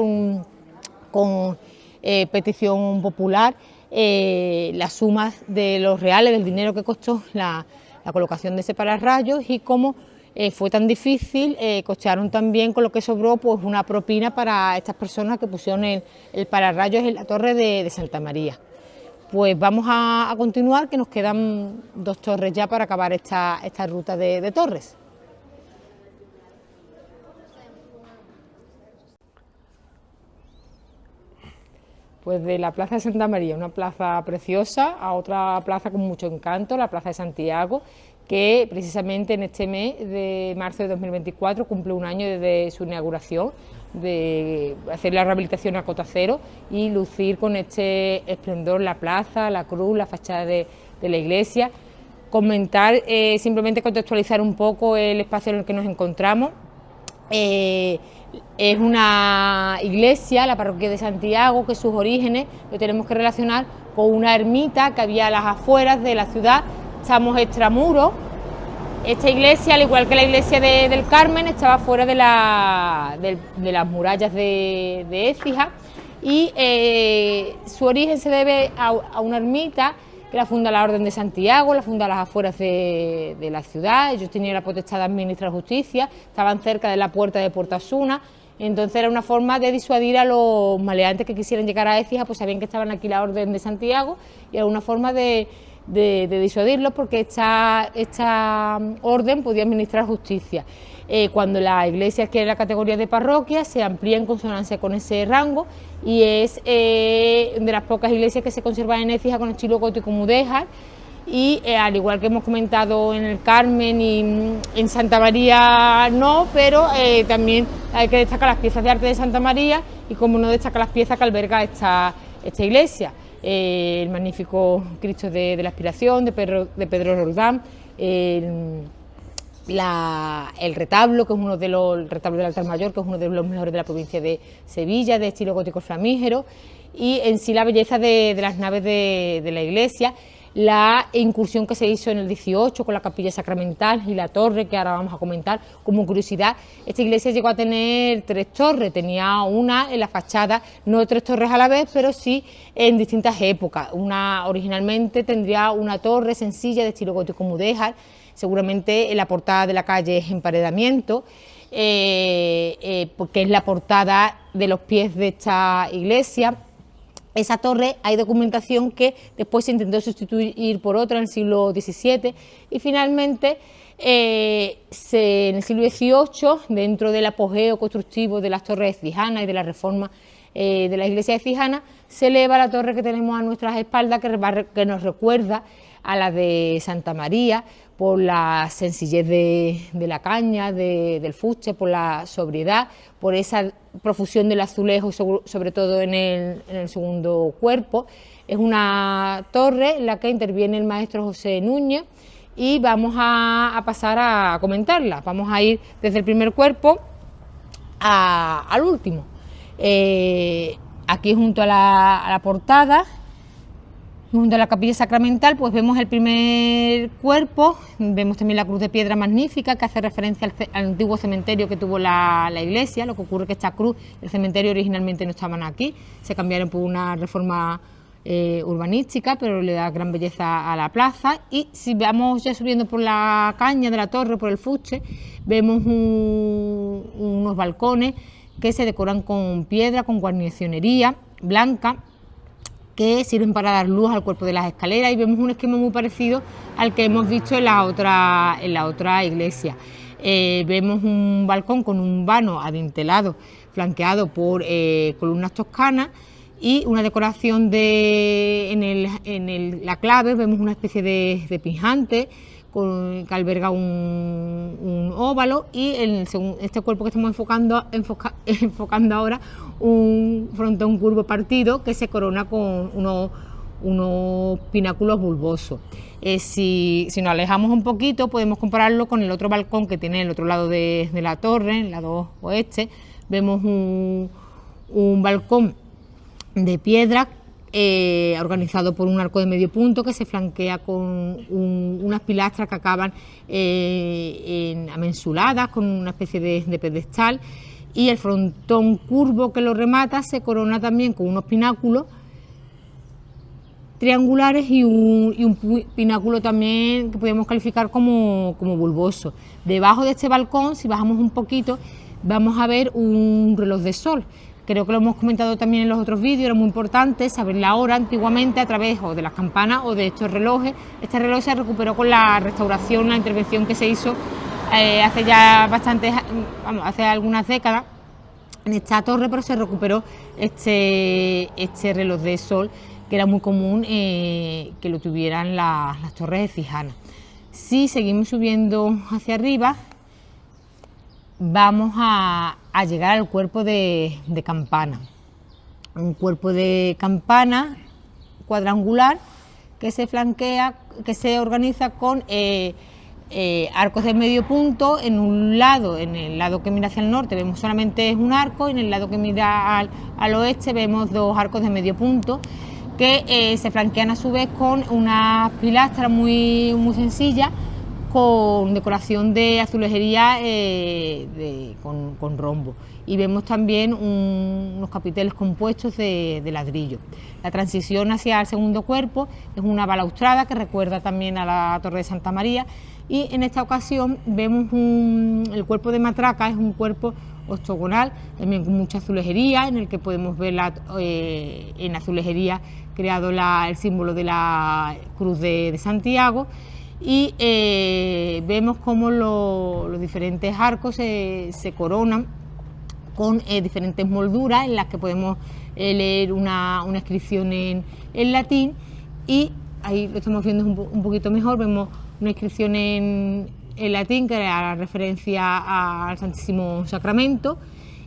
con petición popular las sumas de los reales, del dinero que costó la colocación de ese pararrayos, y como fue tan difícil, costearon también con lo que sobró pues una propina para estas personas que pusieron el pararrayos en la torre de Santa María. Pues vamos a continuar, que nos quedan 2 torres ya para acabar esta ruta de torres. Pues de la Plaza de Santa María, una plaza preciosa, a otra plaza con mucho encanto, la Plaza de Santiago, que precisamente en este mes de marzo de 2024 cumple un año desde su inauguración, de hacer la rehabilitación a cota cero y lucir con este esplendor la plaza, la cruz, la fachada de la iglesia. Comentar, simplemente contextualizar un poco el espacio en el que nos encontramos. Es una iglesia, la parroquia de Santiago, que sus orígenes lo tenemos que relacionar con una ermita que había a las afueras de la ciudad. Estamos extramuros, Esta iglesia, al igual que la iglesia del Carmen, estaba fuera de las murallas de Écija, y su origen se debe a una ermita que la funda la Orden de Santiago, la funda a las afueras de la ciudad. Ellos tenían la potestad de administrar justicia, estaban cerca de la puerta de Puerto Asuna, entonces era una forma de disuadir a los maleantes que quisieran llegar a Écija, pues sabían que estaban aquí la Orden de Santiago, y era una forma de disuadirlos, porque esta orden podía administrar justicia. Cuando la iglesia adquiere la categoría de parroquia, se amplía en consonancia con ese rango, y es de las pocas iglesias que se conservan en Écija con estilo gótico mudéjar. Y al igual que hemos comentado en el Carmen y en Santa María no, pero también hay que destacar las piezas de arte de Santa María, y como no destaca las piezas que alberga esta iglesia. El magnífico Cristo de la Aspiración de Pedro Roldán, el retablo, que es uno de el retablo del altar mayor, que es uno de los mejores de la provincia de Sevilla, de estilo gótico flamígero, y en sí la belleza de las naves de la iglesia, la incursión que se hizo en el 18 con la capilla sacramental y la torre, que ahora vamos a comentar. Como curiosidad, esta iglesia llegó a tener 3 torres, tenía una en la fachada, no 3 torres a la vez, pero sí en distintas épocas. Una originalmente tendría una torre sencilla de estilo gótico mudéjar, seguramente en la portada de la calle es emparedamiento, porque es la portada de los pies de esta iglesia. Esa torre hay documentación que después se intentó sustituir por otra en el siglo XVII, y finalmente en el siglo XVIII, dentro del apogeo constructivo de las torres écijanas y de la reforma de la iglesia écijana, se eleva la torre que tenemos a nuestras espaldas, que nos recuerda a la de Santa María, por la sencillez de la caña, del fuste, por la sobriedad, por esa profusión del azulejo, sobre todo en el segundo cuerpo. Es una torre en la que interviene el maestro José Núñez, y vamos a pasar a comentarla. Vamos a ir desde el primer cuerpo al último. Aquí junto a la portada, junto a la capilla sacramental, pues vemos el primer cuerpo, vemos también la cruz de piedra magnífica, que hace referencia al antiguo cementerio que tuvo la iglesia. Lo que ocurre es que esta cruz, el cementerio originalmente no estaban aquí, se cambiaron por una reforma urbanística, pero le da gran belleza a la plaza. Y si vamos ya subiendo por la caña de la torre, por el fuste, vemos unos balcones que se decoran con piedra, con guarnicionería blanca, que sirven para dar luz al cuerpo de las escaleras, y vemos un esquema muy parecido al que hemos visto en la otra iglesia. Vemos un balcón con un vano adintelado, flanqueado por columnas toscanas, y una decoración en la clave vemos una especie de pijante que alberga un óvalo, y en este cuerpo que estamos enfocando ahora, un frontón curvo partido que se corona con unos pináculos bulbosos. Si nos alejamos un poquito, podemos compararlo con el otro balcón que tiene el otro lado de la torre, en el lado oeste. Vemos un balcón de piedra organizado por un arco de medio punto, que se flanquea con unas pilastras que acaban amensuladas con una especie de pedestal, y el frontón curvo que lo remata se corona también con unos pináculos triangulares y un pináculo también que podemos calificar como bulboso. Debajo de este balcón, si bajamos un poquito, vamos a ver un reloj de sol. Creo que lo hemos comentado también en los otros vídeos, era muy importante saber la hora antiguamente a través o de las campanas o de estos relojes. Este reloj se recuperó con la restauración, la intervención que se hizo hace ya hace algunas décadas en esta torre, pero se recuperó este reloj de sol, que era muy común que lo tuvieran las torres écijanas. Si seguimos subiendo hacia arriba, vamos a llegar al cuerpo de campana. Un cuerpo de campana cuadrangular que se flanquea, que se organiza con arcos de medio punto. En el lado que mira hacia el norte vemos solamente un arco, y en el lado que mira al oeste vemos 2 arcos de medio punto que se flanquean a su vez con unas pilastras muy sencillas, con decoración de azulejería con rombo, y vemos también unos capiteles compuestos de ladrillo. La transición hacia el segundo cuerpo es una balaustrada que recuerda también a la Torre de Santa María, y en esta ocasión vemos el cuerpo de matraca. Es un cuerpo octogonal, también con mucha azulejería, en el que podemos ver en azulejería creado el símbolo de la Cruz de Santiago, y vemos cómo los diferentes arcos se coronan con diferentes molduras en las que podemos leer una inscripción en latín, y ahí lo estamos viendo un poquito mejor. Vemos una inscripción en latín que hará referencia al Santísimo Sacramento,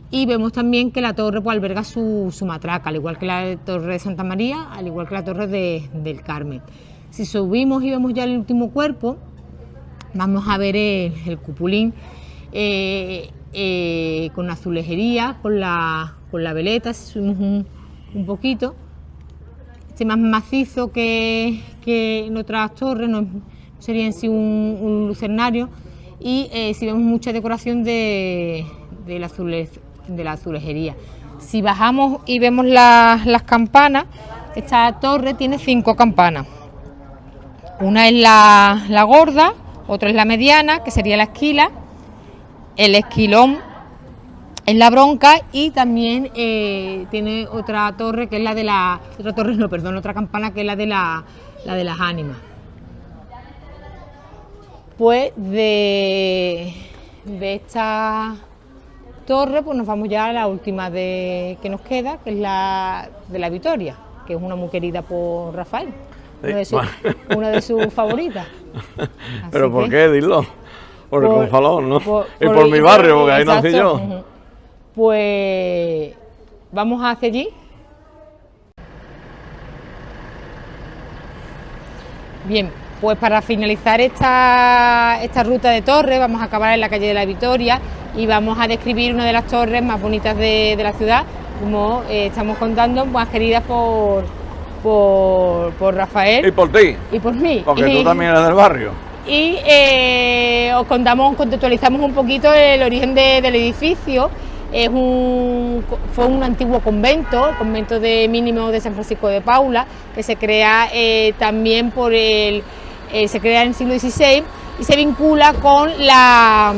y vemos también que la torre pues alberga su matraca, al igual que la Torre de Santa María, al igual que la Torre del Carmen. Si subimos y vemos ya el último cuerpo, vamos a ver el cupulín con azulejería, con la veleta. Si subimos un poquito, este más macizo que en otras torres, no sería en sí un lucernario, y si vemos mucha decoración de la azulejería. Si bajamos y vemos las campanas, esta torre tiene 5 campanas. Una es la gorda, otra es la mediana, que sería la esquila, el esquilón es la bronca, y también tiene otra torre que es otra campana que es la de las ánimas. Pues de esta torre pues nos vamos ya a la última que nos queda, que es la de la Victoria, que es una muy querida por Rafael, una de sus favoritas. ¿Pero por qué? Dilo. Por el Confalón, ¿no? Y por mi barrio, porque ahí nací yo. Pues vamos hacia allí. Bien, pues para finalizar esta ruta de torres, vamos a acabar en la calle de la Victoria y vamos a describir una de las torres más bonitas de la ciudad, como estamos contando, más queridas por Rafael. Y por ti. Y por mí. Porque tú también eres del barrio. Y contextualizamos un poquito el origen del edificio. Fue un antiguo convento, el convento de Mínimo de San Francisco de Paula, que se crea también se crea en el siglo XVI y se vincula con la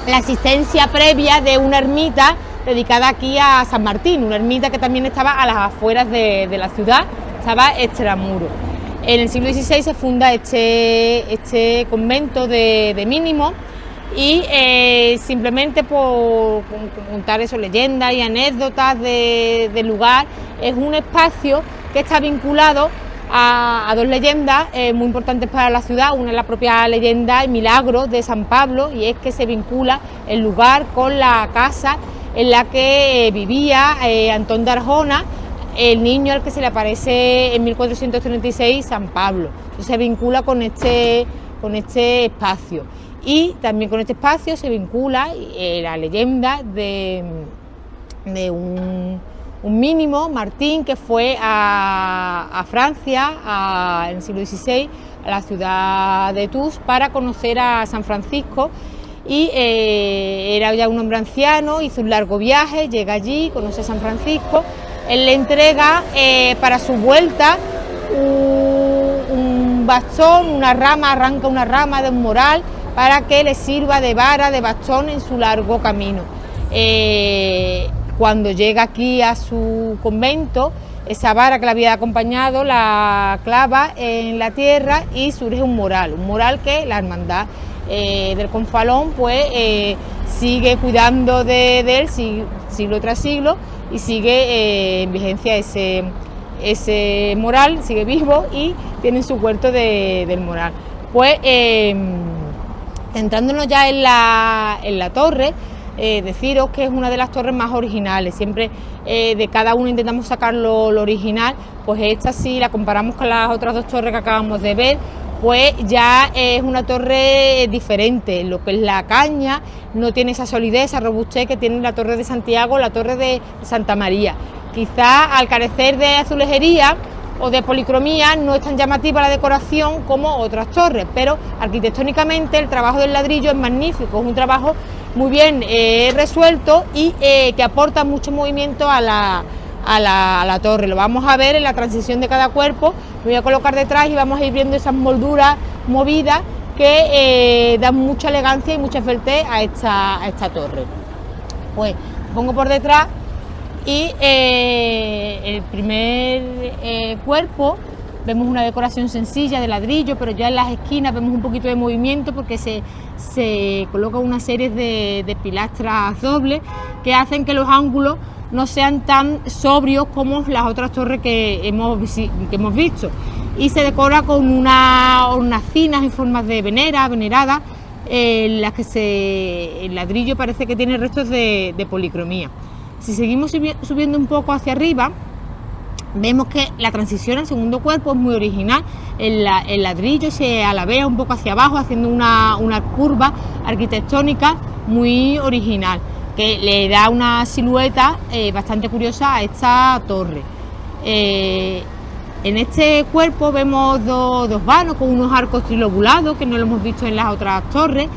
existencia previa de una ermita dedicada aquí a San Martín, una ermita que también estaba a las afueras de la ciudad, estaba extramuro. En el siglo XVI se funda este convento de Mínimo, y simplemente por contar eso, leyendas y anécdotas del lugar, es un espacio que está vinculado a 2 leyendas muy importantes para la ciudad. Una es la propia leyenda El Milagro de San Pablo, y es que se vincula el lugar con la casa en la que vivía Antón de Arjona, el niño al que se le aparece en 1436 San Pablo. Entonces se vincula con este espacio. Y también con este espacio se vincula la leyenda de un Mínimo, Martín, que fue a Francia en el siglo XVI, a la ciudad de Tours, para conocer a San Francisco, y era ya un hombre anciano, hizo un largo viaje, llega allí, conoce a San Francisco, él le entrega para su vuelta un bastón, arranca una rama de un moral, para que le sirva de vara, de bastón en su largo camino. Cuando llega aquí a su convento, esa vara que le había acompañado la clava en la tierra y surge un moral que la hermandad del Confalón pues sigue cuidando de él siglo tras siglo, y sigue en vigencia ese moral, sigue vivo y tiene su huerto del moral. Pues centrándonos ya en la torre, deciros que es una de las torres más originales. Siempre de cada uno intentamos sacar lo original, pues esta, si la comparamos con las otras 2 torres que acabamos de ver, pues ya es una torre diferente. Lo que es la caña no tiene esa solidez, esa robustez que tiene la Torre de Santiago, la Torre de Santa María. Quizá al carecer de azulejería, o de policromía, no es tan llamativa la decoración como otras torres, pero arquitectónicamente el trabajo del ladrillo es magnífico, es un trabajo muy bien resuelto y que aporta mucho movimiento a la torre. Lo vamos a ver en la transición de cada cuerpo. Me voy a colocar detrás y vamos a ir viendo esas molduras movidas que dan mucha elegancia y mucha esbeltez a esta torre. Pues pongo por detrás y el primer cuerpo vemos una decoración sencilla de ladrillo, pero ya en las esquinas vemos un poquito de movimiento porque se coloca una serie de pilastras dobles que hacen que los ángulos no sean tan sobrios como las otras torres que hemos visto, y se decora con unas hornacinas en formas de venerada, en las que el ladrillo parece que tiene restos de policromía. Si seguimos subiendo un poco hacia arriba, vemos que la transición al segundo cuerpo es muy original. El ladrillo se alabea un poco hacia abajo, haciendo una curva arquitectónica muy original, que le da una silueta bastante curiosa a esta torre. En este cuerpo vemos dos vanos con unos arcos trilobulados, que no lo hemos visto en las otras torres,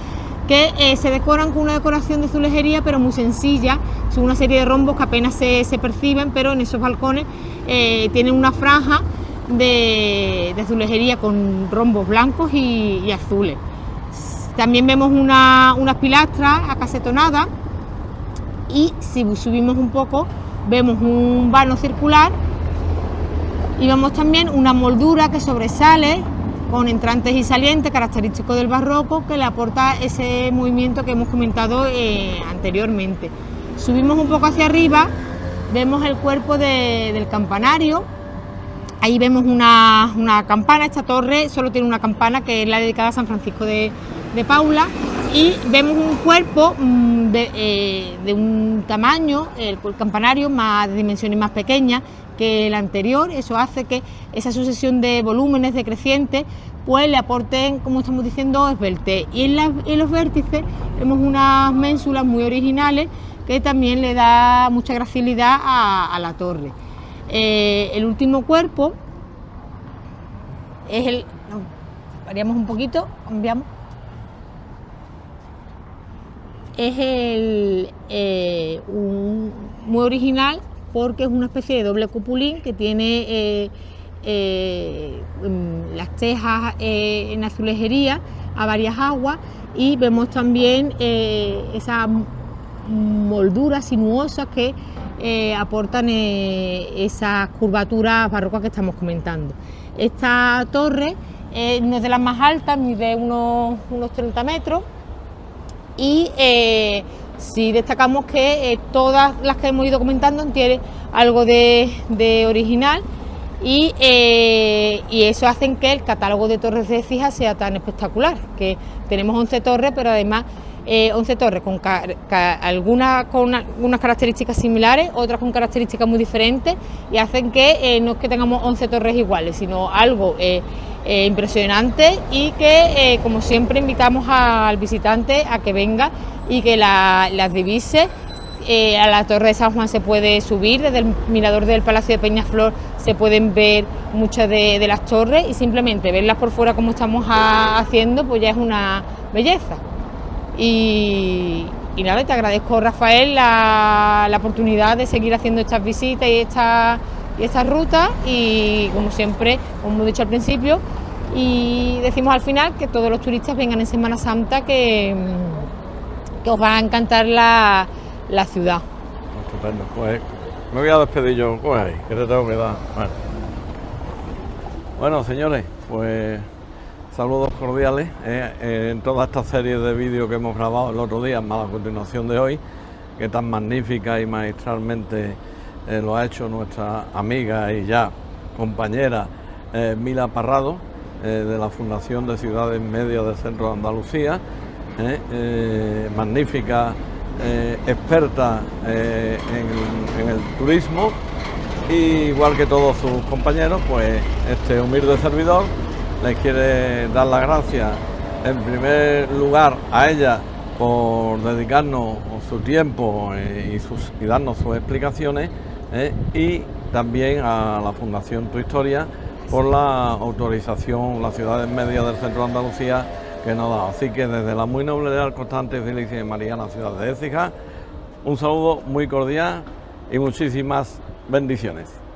que se decoran con una decoración de azulejería, pero muy sencilla. Son una serie de rombos que apenas se perciben, pero en esos balcones tienen una franja de azulejería con rombos blancos y azules. También vemos unas pilastras acasetonadas, y si subimos un poco vemos un vano circular y vemos también una moldura que sobresale con entrantes y salientes característicos del barroco, que le aporta ese movimiento que hemos comentado anteriormente. Subimos un poco hacia arriba, vemos el cuerpo del campanario. Ahí vemos una campana. Esta torre solo tiene una campana, que es la dedicada a San Francisco de Paula, y vemos un cuerpo de un tamaño, el campanario de dimensiones más pequeñas que el anterior. Eso hace que esa sucesión de volúmenes decrecientes pues le aporten, como estamos diciendo, esbeltez. Y en los vértices vemos unas ménsulas muy originales que también le da mucha gracilidad a la torre. El último cuerpo es variamos un poquito, cambiamos. Es muy original porque es una especie de doble cupulín que tiene las tejas en azulejería a varias aguas, y vemos también esas molduras sinuosas que aportan esas curvaturas barrocas que estamos comentando. Esta torre no es de las más altas, mide unos 30 metros, y sí destacamos que todas las que hemos ido comentando tienen algo de original, y eso hace que el catálogo de torres de Écija sea tan espectacular, que tenemos 11 torres, pero además 11 torres con algunas con unas características similares, otras con características muy diferentes, y hacen que no es que tengamos 11 torres iguales, sino algo impresionante, y que como siempre invitamos al visitante a que venga y que las divise. A la Torre de San Juan se puede subir, desde el mirador del Palacio de Peñaflor se pueden ver muchas de las torres, y simplemente verlas por fuera como estamos haciendo pues ya es una belleza. Y nada, te agradezco, Rafael, la oportunidad de seguir haciendo estas visitas y estas rutas, y como siempre, como hemos dicho al principio y decimos al final, que todos los turistas vengan en Semana Santa, que os va a encantar la ciudad. Estupendo, pues me voy a despedir yo, pues ahí, que te tengo que dar. Bueno, señores, pues saludos cordiales en toda esta serie de vídeos que hemos grabado el otro día, más a continuación de hoy, que tan magnífica y maestralmente lo ha hecho nuestra amiga y ya compañera Mila Parrado, de la Fundación de Ciudades Medias del Centro de Andalucía, magnífica experta en el turismo, y igual que todos sus compañeros, pues este humilde servidor les quiere dar las gracias en primer lugar a ella por dedicarnos su tiempo y darnos sus explicaciones, y también a la Fundación Tu Historia por la autorización, las ciudades medias del centro de Andalucía que nos da. Así que desde la muy noble, leal, constante y feliz de María, la ciudad de Écija, un saludo muy cordial y muchísimas bendiciones.